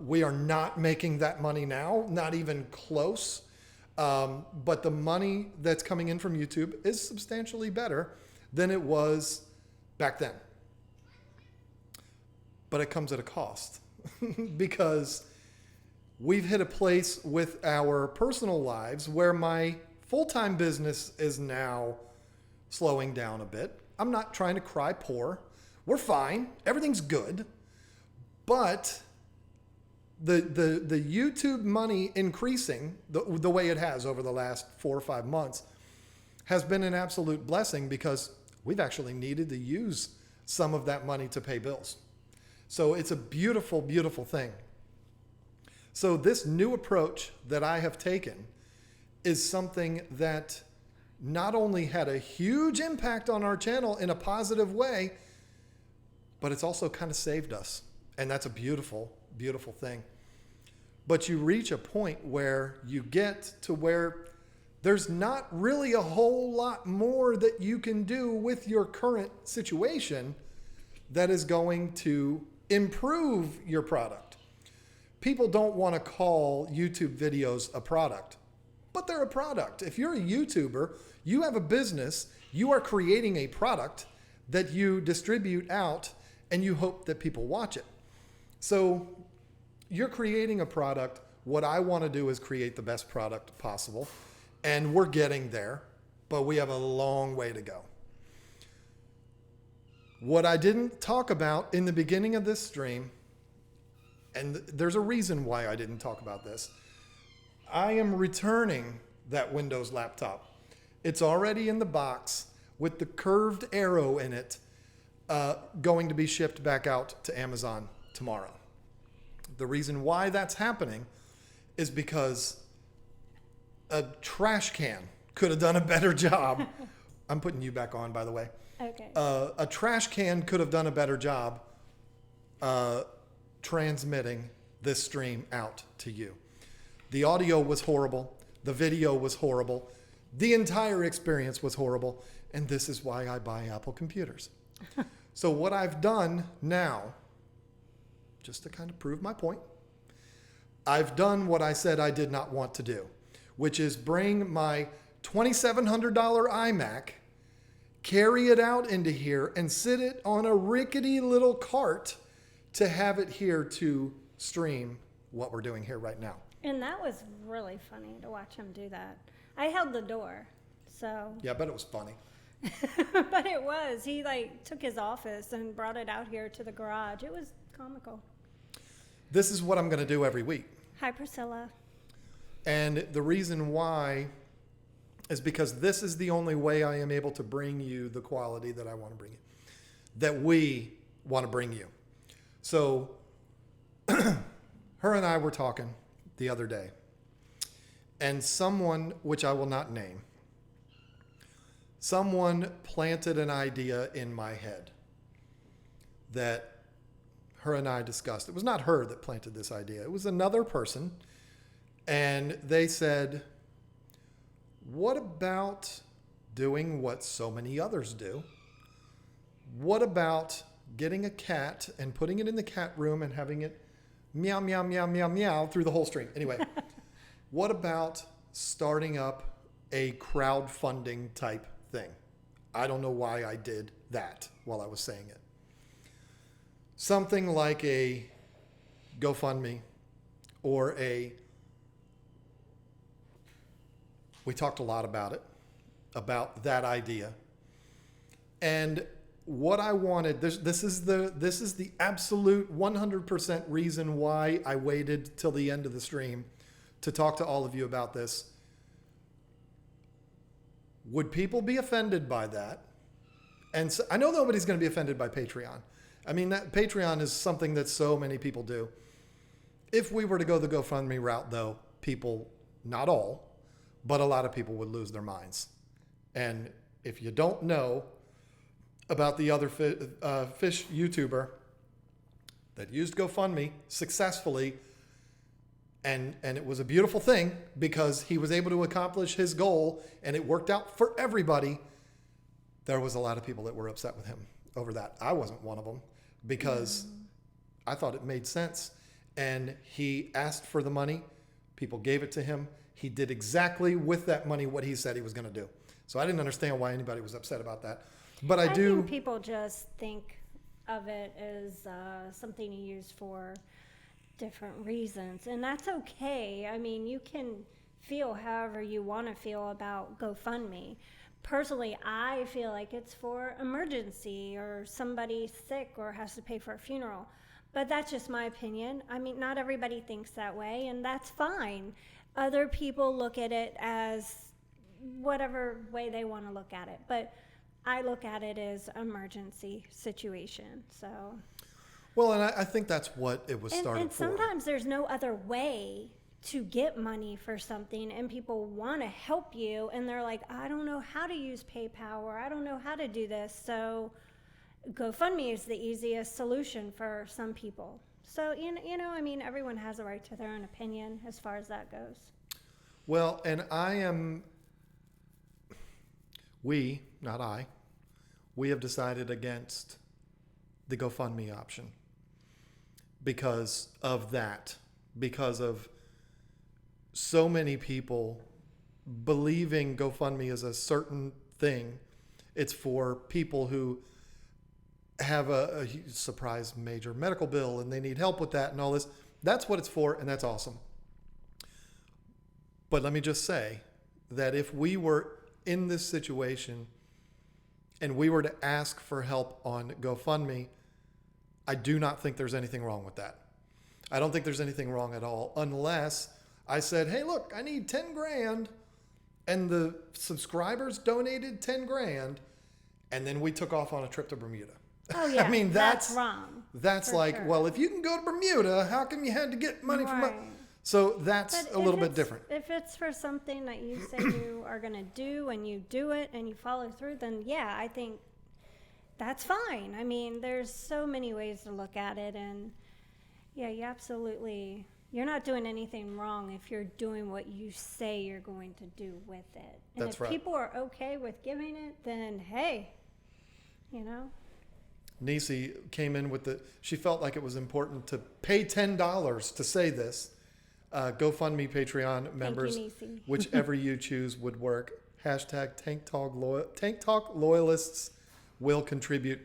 We are not making that money now, not even close. But the money that's coming in from YouTube is substantially better than it was back then. But it comes at a cost because we've hit a place with our personal lives where my full-time business is now slowing down a bit. I'm not trying to cry poor. We're fine. Everything's good. But the YouTube money increasing the way it has over the last 4 or 5 months has been an absolute blessing because we've actually needed to use some of that money to pay bills. So it's a beautiful, beautiful thing. So this new approach that I have taken is something that not only had a huge impact on our channel in a positive way, but it's also kind of saved us. And that's a beautiful, beautiful thing. But you reach a point where you get to where there's not really a whole lot more that you can do with your current situation that is going to improve your product. People don't want to call YouTube videos a product, but they're a product. If you're a YouTuber, you have a business, you are creating a product that you distribute out and you hope that people watch it. So you're creating a product. What I want to do is create the best product possible. And we're getting there, but we have a long way to go. What I didn't talk about in the beginning of this stream, and there's a reason why I didn't talk about this, I am returning that Windows laptop. It's already in the box with the curved arrow in it, going to be shipped back out to Amazon tomorrow. The reason why that's happening is because a trash can could have done a better job. I'm putting you back on, by the way. Okay. A trash can could have done a better job transmitting this stream out to you. The audio was horrible. The video was horrible. The entire experience was horrible. And this is why I buy Apple computers. So what I've done now, just to kind of prove my point, I've done what I said I did not want to do, which is bring my $2,700 iMac, carry it out into here, and sit it on a rickety little cart to have it here to stream what we're doing here right now. And that was really funny to watch him do that. I held the door, so. Yeah, I bet it was funny. But it was. He took his office and brought it out here to the garage. It was comical. This is what I'm going to do every week. Hi, Priscilla. And the reason why is because this is the only way I am able to bring you the quality that I want to bring you, that we want to bring you. So her and I were talking the other day, and someone, which I will not name, someone planted an idea in my head that her and I discussed. It was not her that planted this idea. It was another person. And they said, what about doing what so many others do? What about getting a cat and putting it in the cat room and having it meow, meow, meow, meow, meow through the whole stream? Anyway, what about starting up a crowdfunding type thing? I don't know why I did that while I was saying it. Something like a GoFundMe or we talked a lot about it, about that idea. And what I wanted, this is the absolute 100% reason why I waited till the end of the stream to talk to all of you about this. Would people be offended by that And so, I know nobody's going to be offended by Patreon. I mean, that Patreon is something that so many people do. If we were to go the GoFundMe route, though, people, not all, but a lot of people would lose their minds. And if you don't know about the other fish YouTuber that used GoFundMe successfully, and it was a beautiful thing because he was able to accomplish his goal and it worked out for everybody, there was a lot of people that were upset with him over that. I wasn't one of them because I thought it made sense. And he asked for the money. People gave it to him. He did exactly with that money what he said he was going to do. So I didn't understand why anybody was upset about that. But I do. think people just think of it as something you use for different reasons. And that's okay. I mean, you can feel however you want to feel about GoFundMe. Personally, I feel like it's for emergency or somebody's sick or has to pay for a funeral. But that's just my opinion. I mean, not everybody thinks that way, and that's fine. Other people look at it as whatever way they want to look at it. But I look at it as emergency situation. So. Well, and I think that's what it was started and for. And sometimes there's no other way to get money for something, and people want to help you, and they're like, I don't know how to use PayPal, or I don't know how to do this. So GoFundMe is the easiest solution for some people. So, you know, I mean, everyone has a right to their own opinion as far as that goes. Well, and we, not I, we have decided against the GoFundMe option because of that, because of so many people believing GoFundMe is a certain thing. It's for people who have a surprise major medical bill and they need help with that and all this. That's what it's for, and that's awesome. But let me just say that if we were in this situation and we were to ask for help on GoFundMe, I do not think there's anything wrong with that. I don't think there's anything wrong at all, unless I said, hey, look, I need 10 grand, and the subscribers donated 10 grand, and then we took off on a trip to Bermuda. Oh, yeah. I mean, that's wrong. That's like, sure. Well, if you can go to Bermuda, how come you had to get money from... So that's a little bit different. If it's for something that you say you are going to do and you do it and you follow through, then yeah, I think that's fine. I mean, there's so many ways to look at it, and yeah, you're not doing anything wrong if you're doing what you say you're going to do with it. And that's if right. People are okay with giving it, then hey, you know. Nisi came in with she felt like it was important to pay $10 to say this. GoFundMe, Patreon members, whichever you choose would work. Hashtag Tank Talk loyalists will contribute.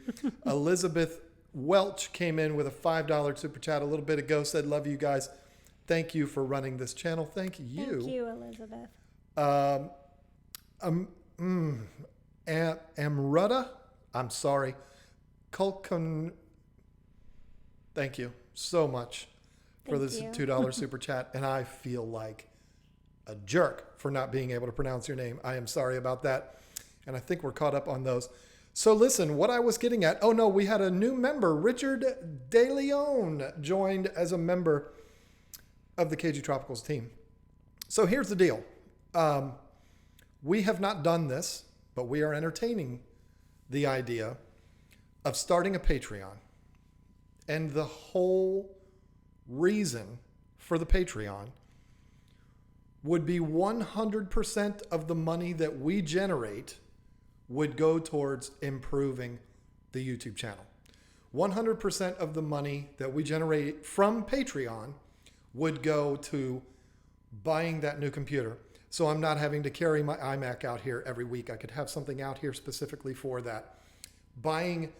Elizabeth Welch came in with a $5 super chat a little bit ago, said, love you guys. Thank you for running this channel. Thank you. Thank you, Elizabeth. Amrutta, I'm sorry. Kulkun, thank you so much for this $2 super chat. And I feel like a jerk for not being able to pronounce your name. I am sorry about that. And I think we're caught up on those. So listen, what I was getting at, oh no, we had a new member, Richard De Leon, joined as a member of the KG Tropicals team. So here's the deal. We have not done this, but we are entertaining the idea of starting a Patreon. And the whole reason for the Patreon would be 100% of the money that we generate would go towards improving the YouTube channel. 100% of the money that we generate from Patreon would go to buying that new computer. So I'm not having to carry my iMac out here every week. I could have something out here specifically for that. Buying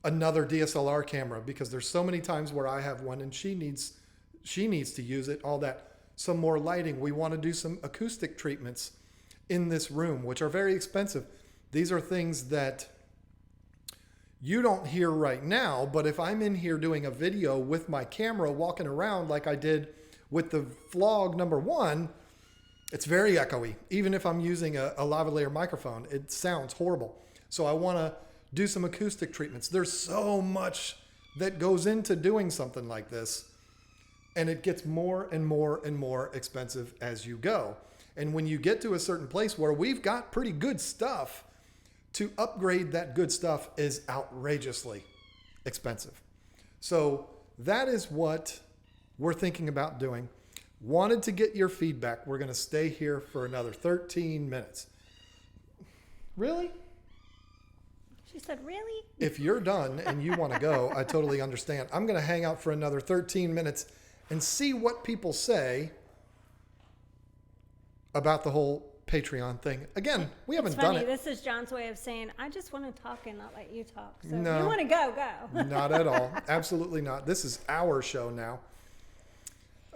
another DSLR camera, because there's so many times where I have one and she needs to use it, all that. Some more lighting. We want to do some acoustic treatments in this room, which are very expensive. These are things that you don't hear right now, but if I'm in here doing a video with my camera walking around like I did with the vlog number 1, it's very echoey. Even if I'm using a lavalier microphone, it sounds horrible. So I want to do some acoustic treatments. There's so much that goes into doing something like this, and it gets more and more and more expensive as you go. And when you get to a certain place where we've got pretty good stuff, to upgrade that good stuff is outrageously expensive. So that is what we're thinking about doing. Wanted to get your feedback. We're going to stay here for another 13 minutes. Really? She said, really? If you're done and you want to go, I totally understand. I'm going to hang out for another 13 minutes and see what people say about the whole Patreon thing. Again, we haven't done it. This is John's way of saying, I just want to talk and not let you talk. So No. if you want to go, go. Not at all. Absolutely not. This is our show now.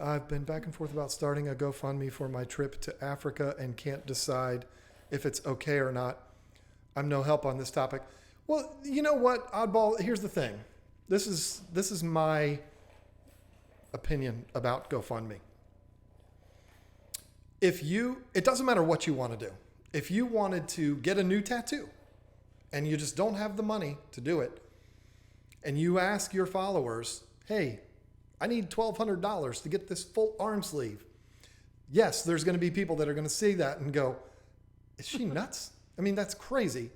I've been back and forth about starting a GoFundMe for my trip to Africa and can't decide if it's okay or not. I'm no help on this topic. Well, you know what, Oddball, here's the thing. This is my opinion about GoFundMe. It doesn't matter what you want to do. If you wanted to get a new tattoo and you just don't have the money to do it, and you ask your followers, hey, I need $1,200 to get this full arm sleeve. Yes, there's going to be people that are going to see that and go, is she nuts? I mean, that's crazy.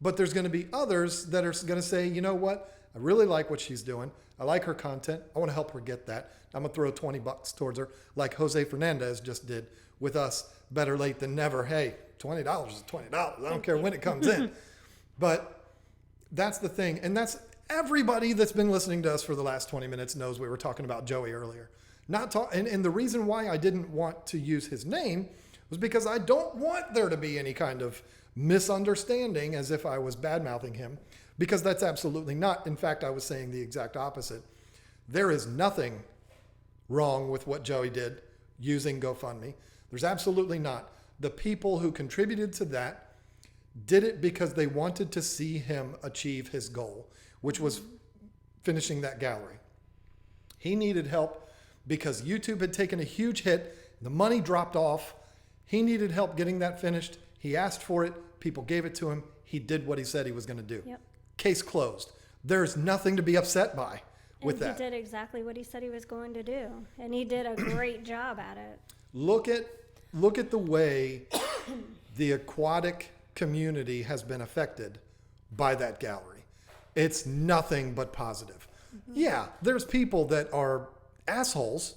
But there's going to be others that are going to say, you know what? I really like what she's doing. I like her content. I want to help her get that. I'm going to throw $20 towards her like Jose Fernandez just did with us. Better late than never. Hey, $20 is $20. I don't care when it comes in. But that's the thing. And that's everybody that's been listening to us for the last 20 minutes knows we were talking about Joey earlier. And the reason why I didn't want to use his name was because I don't want there to be any kind of misunderstanding as if I was bad-mouthing him, because that's absolutely not. In fact, I was saying the exact opposite. There is nothing wrong with what Joey did using GoFundMe. There's absolutely not. The people who contributed to that did it because they wanted to see him achieve his goal, which was finishing that gallery. He needed help because YouTube had taken a huge hit. The money dropped off. He needed help getting that finished. He asked for it. People gave it to him. He did what he said he was going to do. Yep. Case closed. There's nothing to be upset by with that. He did exactly what he said he was going to do. And he did a great job at it. Look at the way the aquatic community has been affected by that gallery. It's nothing but positive. Mm-hmm. Yeah, there's people that are assholes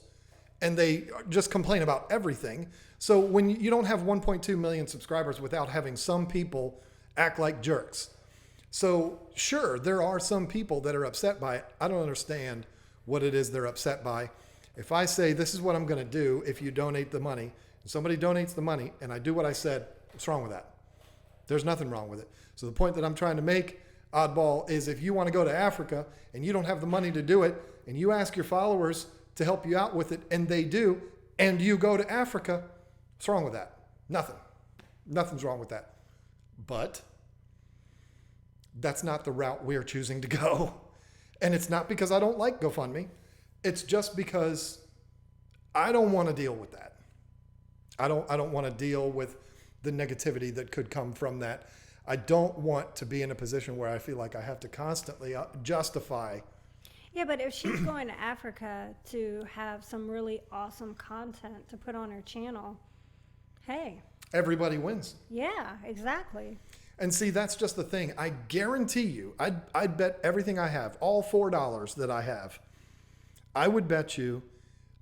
and they just complain about everything. So when you don't have 1.2 million subscribers without having some people act like jerks. So sure, there are some people that are upset by it. I don't understand what it is they're upset by. If I say, this is what I'm going to do if you donate the money, and somebody donates the money and I do what I said, what's wrong with that? There's nothing wrong with it. So the point that I'm trying to make, Oddball, is if you want to go to Africa and you don't have the money to do it and you ask your followers to help you out with it and they do, and you go to Africa, what's wrong with that? Nothing. Nothing's wrong with that. But that's not the route we're choosing to go. And it's not because I don't like GoFundMe. It's just because I don't want to deal with that. I don't want to deal with the negativity that could come from that. I don't want to be in a position where I feel like I have to constantly justify. Yeah, but if she's going to Africa to have some really awesome content to put on her channel, hey. Everybody wins. Yeah, exactly. And see, that's just the thing. I guarantee you, I'd bet everything I have, all $4 that I have, I would bet you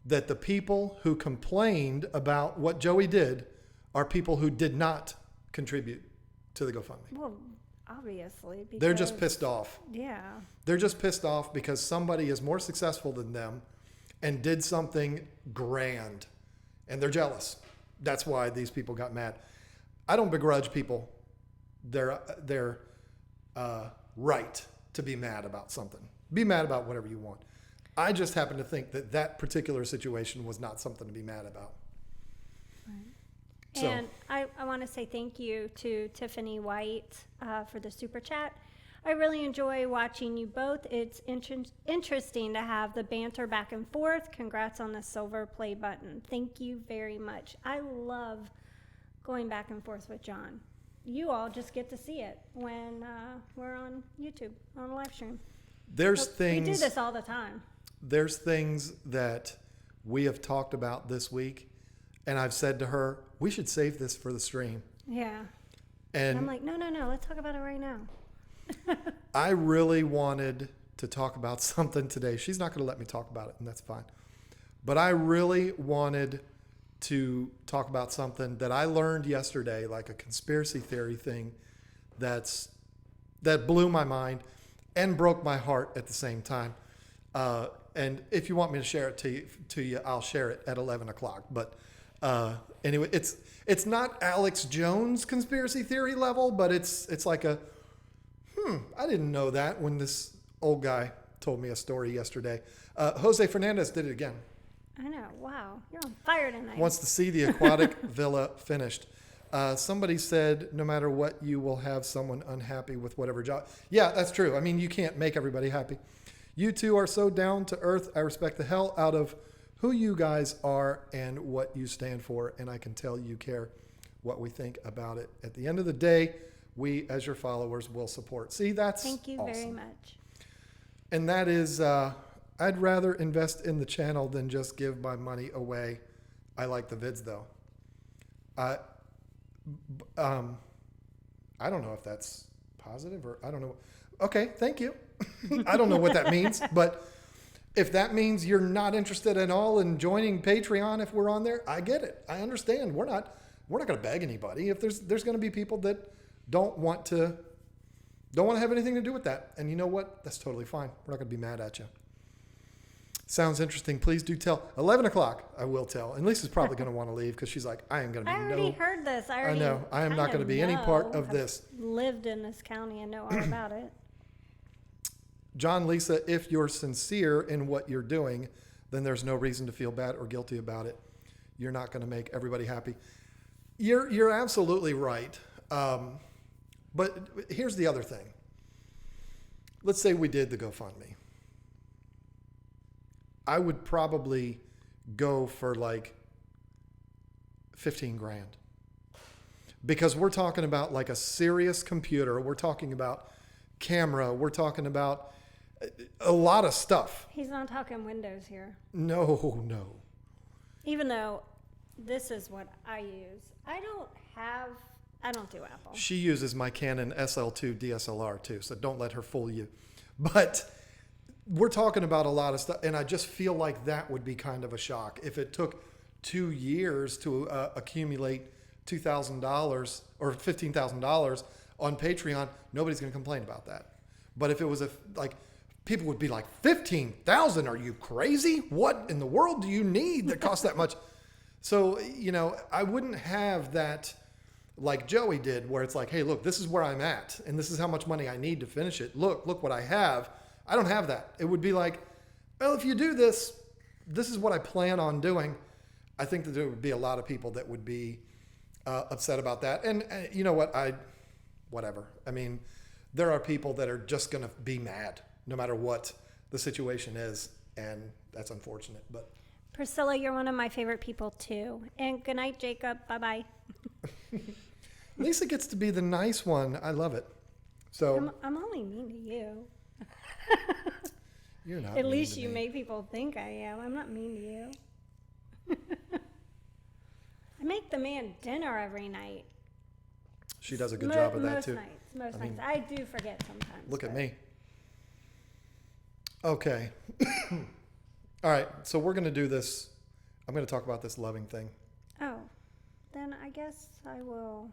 that the people who complained about what Joey did are people who did not contribute to the GoFundMe. Well, obviously. Because, they're just pissed off. Yeah. They're just pissed off because somebody is more successful than them and did something grand. And they're jealous. That's why these people got mad. I don't begrudge people their right to be mad about something. Be mad about whatever you want. I just happen to think that that particular situation was not something to be mad about. Right. So, and I want to say thank you to Tiffany White for the super chat. I really enjoy watching you both. It's interesting to have the banter back and forth. Congrats on the silver play button. Thank you very much. I love going back and forth with John. you all just get to see it when we're on YouTube on a live stream. There's So things. we do this all the time. There's things that we have talked about this week, and I've said to her, we should save this for the stream. Yeah. And I'm like, no, let's talk about it right now. I really wanted to talk about something today. She's not going to let me talk about it, and that's fine. But I really wanted to talk about something that I learned yesterday, like a conspiracy theory thing that blew my mind and broke my heart at the same time. And if you want me to share it to you, I'll share it at 11 o'clock. But anyway, it's not Alex Jones conspiracy theory level, but it's like a, I didn't know that when this old guy told me a story yesterday. Jose Fernandez did it again. I know. Wow. You're on fire tonight. Wants to see the aquatic villa finished. Somebody said, no matter what, you will have someone unhappy with whatever job. Yeah, that's true. I mean, you can't make everybody happy. You two are so down to earth. I respect the hell out of who you guys are and what you stand for. And I can tell you care what we think about it. At the end of the day, we, as your followers, will support. See, that's Thank you awesome. very much. And that is, I'd rather invest in the channel than just give my money away. I like the vids, though. I don't know if that's positive or I don't know. Okay, thank you. I don't know what that means, but if that means you're not interested at all in joining Patreon if we're on there, I get it. I understand. We're not going to beg anybody. If there's going to be people that don't want to have anything to do with that, and you know what? That's totally fine. We're not going to be mad at you. Sounds interesting. Please do tell. 11 o'clock, I will tell. And Lisa's probably going to want to leave because she's like, I am going to be I already heard this. I know. I am not going to be any part of I've this. lived in this county and know all about it. John, Lisa, if you're sincere in what you're doing, then there's no reason to feel bad or guilty about it. You're not going to make everybody happy. You're absolutely right. But here's the other thing. Let's say we did the GoFundMe. I would probably go for like 15 grand. Because we're talking about like a serious computer. We're talking about camera. We're talking about a lot of stuff. He's not talking Windows here. No. Even though this is what I use. I don't do Apple. She uses my Canon SL2 DSLR too, so don't let her fool you. But we're talking about a lot of stuff, and I just feel like that would be kind of a shock. If it took 2 years to accumulate $2,000 or $15,000 on Patreon, nobody's going to complain about that. But if it was people would be like, 15,000? Are you crazy? What in the world do you need that costs that much? So, I wouldn't have that like Joey did, where it's like, hey, look, this is where I'm at, and this is how much money I need to finish it. Look what I have. I don't have that. It would be like, well, if you do this, this is what I plan on doing. I think that there would be a lot of people that would be upset about that. And you know what? Whatever. I mean, there are people that are just going to be mad no matter what the situation is, and that's unfortunate. But Priscilla, you're one of my favorite people too. And good night, Jacob. Bye-bye. Lisa gets to be the nice one. I love it. So I'm only mean to you. You're not. At least you make people think I am. I'm not mean to you. I make the man dinner every night. She does a good job of that too. Most nights. I do forget sometimes. Look at me. Okay. All right. So we're going to do this. I'm going to talk about this loving thing. Oh, then I guess I will.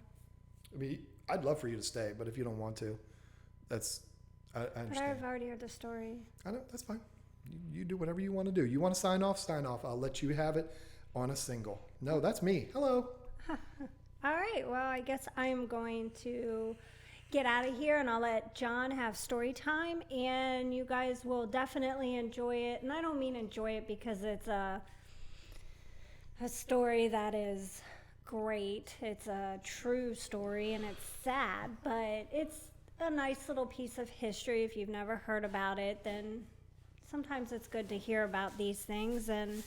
I mean, I'd love for you to stay, but if you don't want to, I understand. But I've already heard the story. I know, that's fine. You do whatever you want to do. You want to sign off, sign off. I'll let you have it on a single. No, that's me. Hello. All right. Well, I guess I'm going to get out of here, and I'll let John have story time, and you guys will definitely enjoy it. And I don't mean enjoy it because it's a story that is great. It's a true story, and it's sad, but it's a nice little piece of history. If you've never heard about it, then sometimes it's good to hear about these things. And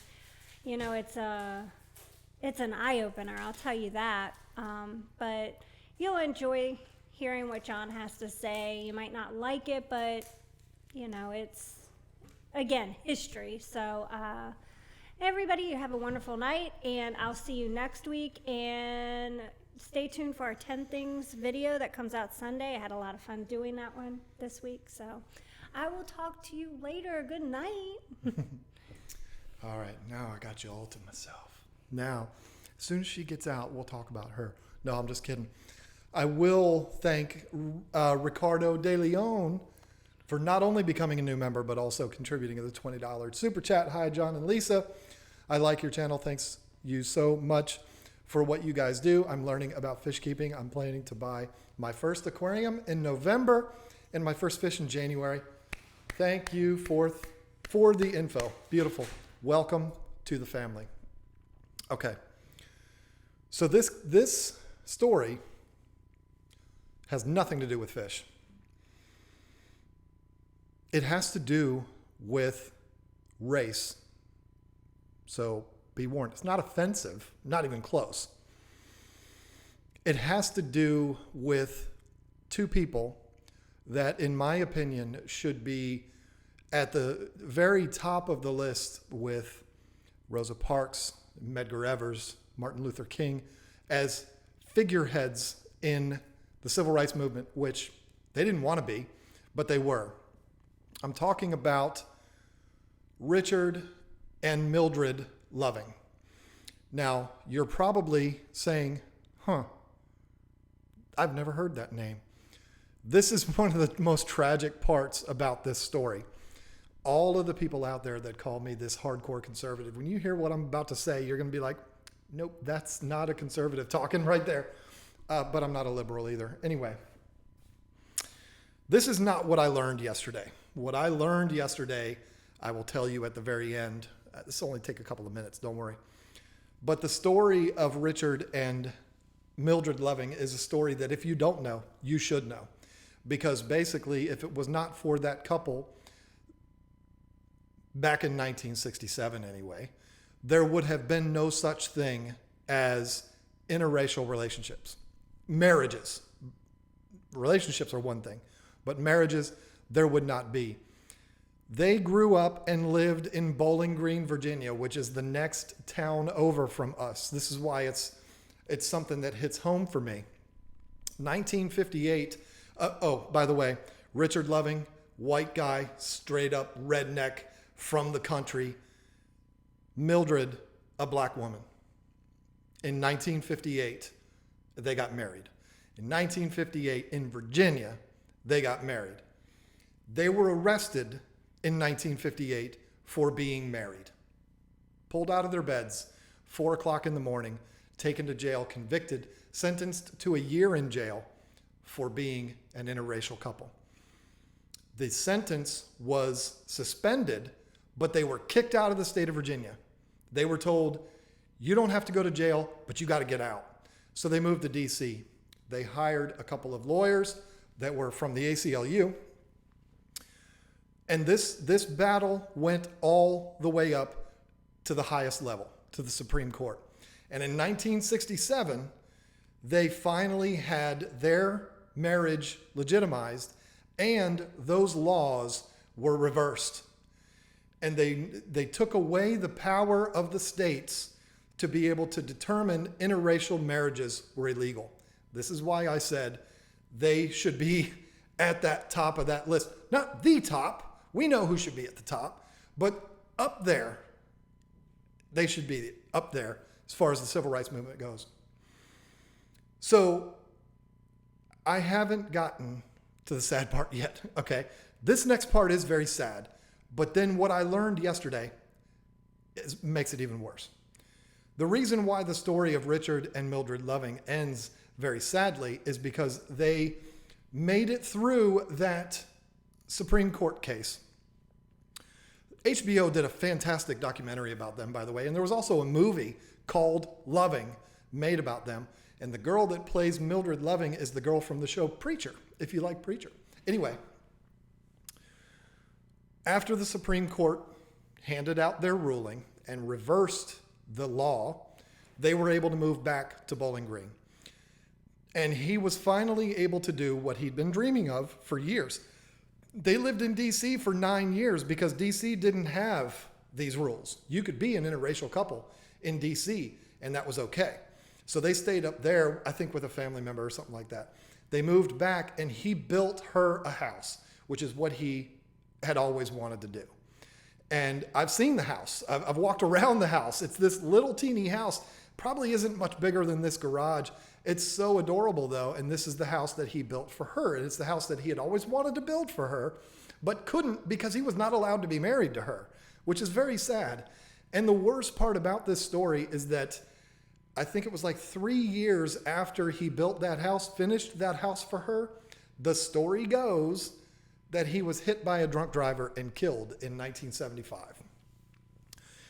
it's an eye-opener, I'll tell you that. But you'll enjoy hearing what John has to say. You might not like it, but it's, again, history. So everybody, you have a wonderful night, and I'll see you next week. And stay tuned for our 10 Things video that comes out Sunday. I had a lot of fun doing that one this week. So I will talk to you later. Good night. All right, now I got you all to myself. Now, as soon as she gets out, we'll talk about her. No, I'm just kidding. I will thank Ricardo De Leon for not only becoming a new member, but also contributing to the $20 super chat. Hi, John and Lisa. I like your channel. Thanks you so much for what you guys do. I'm learning about fish keeping. I'm planning to buy my first aquarium in November and my first fish in January. Thank you for the info. Beautiful. Welcome to the family. Okay. So this story has nothing to do with fish. It has to do with race. So be warned, it's not offensive, not even close. It has to do with two people that, in my opinion, should be at the very top of the list with Rosa Parks, Medgar Evers, Martin Luther King, as figureheads in the civil rights movement, which they didn't want to be, but they were. I'm talking about Richard and Mildred Loving. Now, you're probably saying, I've never heard that name. This is one of the most tragic parts about this story. All of the people out there that call me this hardcore conservative, when you hear what I'm about to say, you're going to be like, nope, that's not a conservative talking right there. But I'm not a liberal either. Anyway, this is not what I learned yesterday. What I learned yesterday, I will tell you at the very end. This will only take a couple of minutes, don't worry. But the story of Richard and Mildred Loving is a story that if you don't know, you should know. Because basically, if it was not for that couple, back in 1967 anyway, there would have been no such thing as interracial relationships. Marriages. Relationships are one thing, but marriages, there would not be. They grew up and lived in Bowling Green, Virginia, which is the next town over from us. This is why it's something that hits home for me. 1958. By the way, Richard Loving, white guy, straight up redneck from the country. Mildred, a black woman. In 1958, they got married. In 1958, in Virginia, they got married. They were arrested in 1958 for being married. Pulled out of their beds, 4 o'clock in the morning, taken to jail, convicted, sentenced to a year in jail for being an interracial couple. The sentence was suspended, but they were kicked out of the state of Virginia. They were told, you don't have to go to jail, but you got to get out. So they moved to D.C. They hired a couple of lawyers that were from the ACLU. And this battle went all the way up to the highest level, to the Supreme Court. And in 1967, they finally had their marriage legitimized, and those laws were reversed. And they took away the power of the states to be able to determine interracial marriages were illegal. This is why I said they should be at that top of that list. Not the top. We know who should be at the top. But up there, they should be up there as far as the civil rights movement goes. So I haven't gotten to the sad part yet. Okay. This next part is very sad. But then what I learned yesterday makes it even worse. The reason why the story of Richard and Mildred Loving ends very sadly is because they made it through that Supreme Court case. HBO did a fantastic documentary about them, by the way, and there was also a movie called Loving made about them. And the girl that plays Mildred Loving is the girl from the show Preacher, if you like Preacher. Anyway, after the Supreme Court handed out their ruling and reversed the law, they were able to move back to Bowling Green. And he was finally able to do what he'd been dreaming of for years. They lived in DC for 9 years because DC didn't have these rules. You could be an interracial couple in DC, and that was okay. So they stayed up there, I think with a family member or something like that. They moved back, and he built her a house, which is what he had always wanted to do. And I've seen the house. I've walked around the house. It's this little teeny house. Probably isn't much bigger than this garage. It's so adorable, though. And this is the house that he built for her. And it's the house that he had always wanted to build for her, but couldn't because he was not allowed to be married to her, which is very sad. And the worst part about this story is that I think it was like 3 years after he built that house, finished that house for her, the story goes that he was hit by a drunk driver and killed in 1975.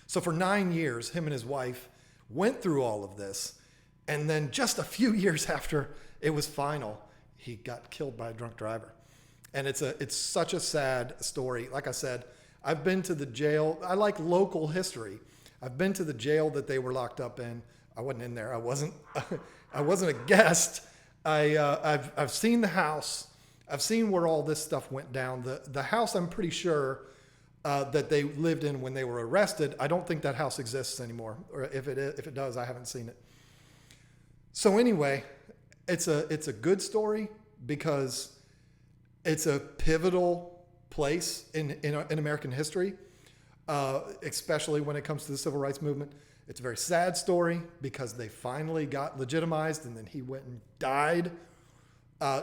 So for 9 years, him and his wife went through all of this. And then just a few years after it was final, he got killed by a drunk driver. And it's such a sad story. Like I said, I've been to the jail. I like local history. I've been to the jail that they were locked up in. I wasn't in there. I wasn't a guest. I've seen the house. I've seen where all this stuff went down. The house, I'm pretty sure that they lived in when they were arrested. I don't think that house exists anymore. Or if it does, I haven't seen it. So anyway, it's a good story because it's a pivotal place in American history, especially when it comes to the civil rights movement. It's a very sad story because they finally got legitimized and then he went and died.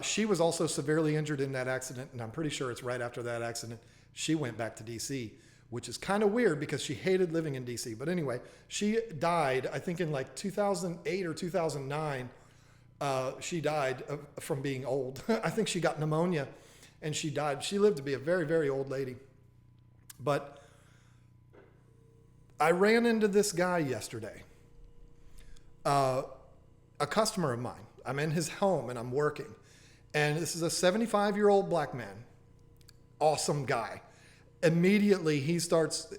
She was also severely injured in that accident, and I'm pretty sure it's right after that accident she went back to D.C., which is kind of weird because she hated living in D.C. But anyway, she died, I think in like 2008 or 2009. She died from being old. I think she got pneumonia and she died. She lived to be a very, very old lady. But I ran into this guy yesterday, a customer of mine. I'm in his home and I'm working. And this is a 75-year-old black man. Awesome guy. Immediately he starts,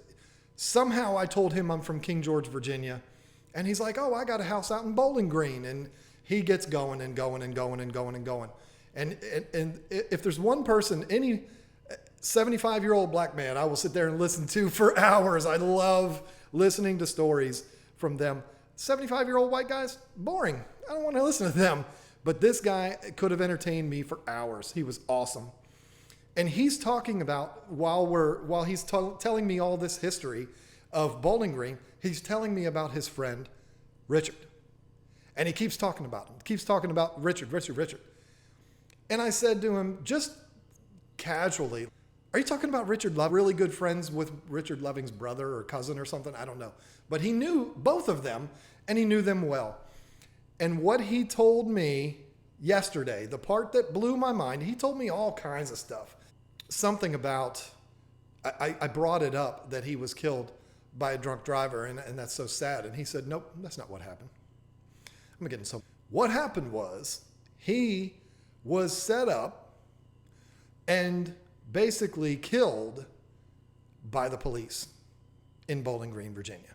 somehow I told him I'm from King George, Virginia. And he's like, oh, I got a house out in Bowling Green. And he gets going and going and going and going and going. And if there's one person, any 75-year-old black man I will sit there and listen to for hours. I love listening to stories from them. 75-year-old white guys, boring. I don't want to listen to them. But this guy could have entertained me for hours. He was awesome. And he's talking about, while he's telling me all this history of Bowling Green, he's telling me about his friend, Richard. And he keeps talking about him, keeps talking about Richard. And I said to him, just casually, are you talking about Richard Love? Really good friends with Richard Loving's brother or cousin or something? I don't know. But he knew both of them, and he knew them well. And what he told me yesterday, the part that blew my mind, he told me all kinds of stuff. Something about, I brought it up that he was killed by a drunk driver, and that's so sad. And he said, nope, that's not what happened. I'm getting so. What happened was he was set up and basically killed by the police in Bowling Green, Virginia.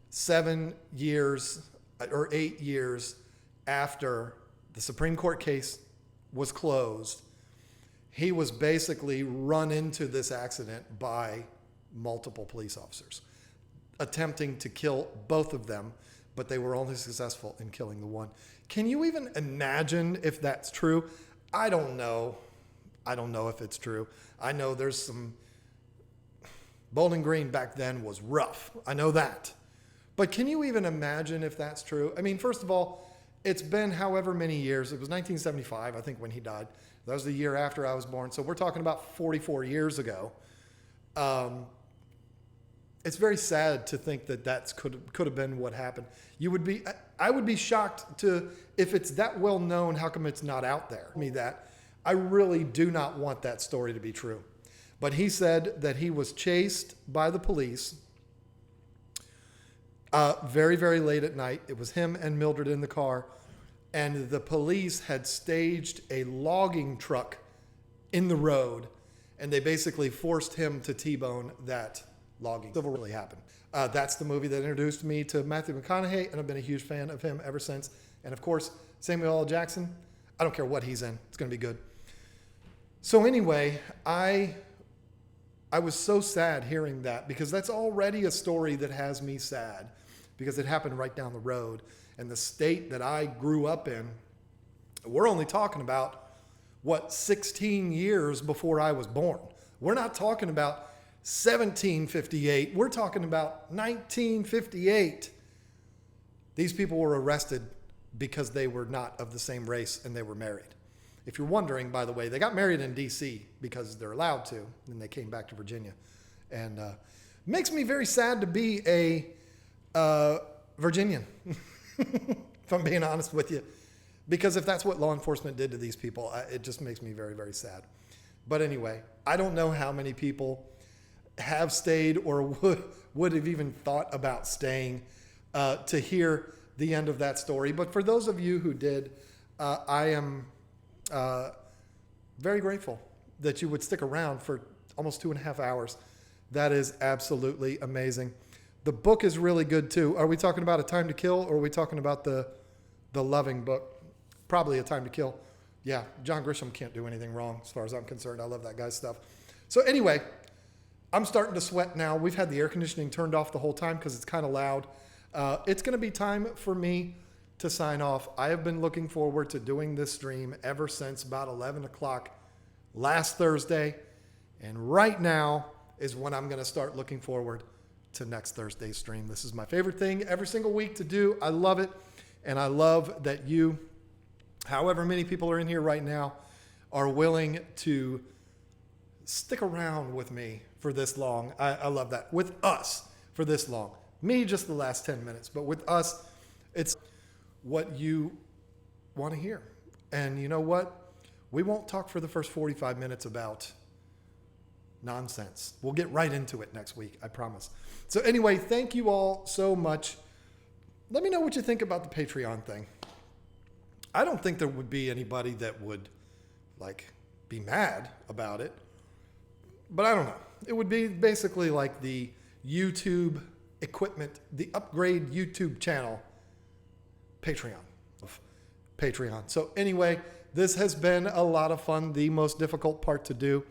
7 years or 8 years after the Supreme Court case was closed, he was basically run into this accident by multiple police officers, attempting to kill both of them, but they were only successful in killing the one. Can you even imagine if that's true? I don't know. I don't know if it's true. I know there's some... Bowling Green back then was rough. I know that. But can you even imagine if that's true? I mean, first of all, it's been however many years. It was 1975, I think, when he died. That was the year after I was born. So we're talking about 44 years ago. It's very sad to think that could have been what happened. I would be shocked if it's that well known, how come it's not out there? I really do not want that story to be true. But he said that he was chased by the police very, very late at night. It was him and Mildred in the car. And the police had staged a logging truck in the road. And they basically forced him to T-bone that logging. Civil really happened. That's the movie that introduced me to Matthew McConaughey. And I've been a huge fan of him ever since. And of course, Samuel L. Jackson, I don't care what he's in. It's going to be good. So anyway, I was so sad hearing that, because that's already a story that has me sad, because it happened right down the road. And the state that I grew up in, we're only talking about, 16 years before I was born. We're not talking about 1758. We're talking about 1958. These people were arrested because they were not of the same race and they were married. If you're wondering, by the way, they got married in D.C. because they're allowed to, and they came back to Virginia. And makes me very sad to be a Virginian, if I'm being honest with you. Because if that's what law enforcement did to these people, it just makes me very, very sad. But anyway, I don't know how many people have stayed or would have even thought about staying to hear the end of that story. But for those of you who did, I am very grateful that you would stick around for almost 2.5 hours. That is absolutely amazing. The book is really good too. Are we talking about A Time to Kill, or are we talking about the Loving book? Probably A Time to Kill. Yeah, John Grisham can't do anything wrong as far as I'm concerned. I love that guy's stuff. So anyway, I'm starting to sweat now. We've had the air conditioning turned off the whole time because it's kind of loud. It's going to be time for me to sign off. I have been looking forward to doing this stream ever since about 11 o'clock last Thursday. And right now is when I'm going to start looking forward to next Thursday's stream. This is my favorite thing every single week to do. I love it. And I love that you, however many people are in here right now, are willing to stick around with me for this long. I love that. With us for this long. Me, just the last 10 minutes. But with us, it's what you want to hear. And you know what? We won't talk for the first 45 minutes about nonsense. We'll get right into it next week, I promise. So anyway, thank you all so much. Let me know what you think about the Patreon thing. I don't think there would be anybody that would be mad about it, but I don't know. It would be basically like the YouTube equipment, the upgrade YouTube channel, Patreon. So anyway, this has been a lot of fun. The most difficult part to do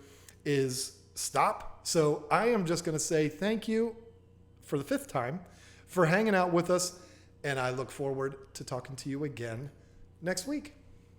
is stop. So I am just going to say thank you for the 5th time for hanging out with us. And I look forward to talking to you again next week.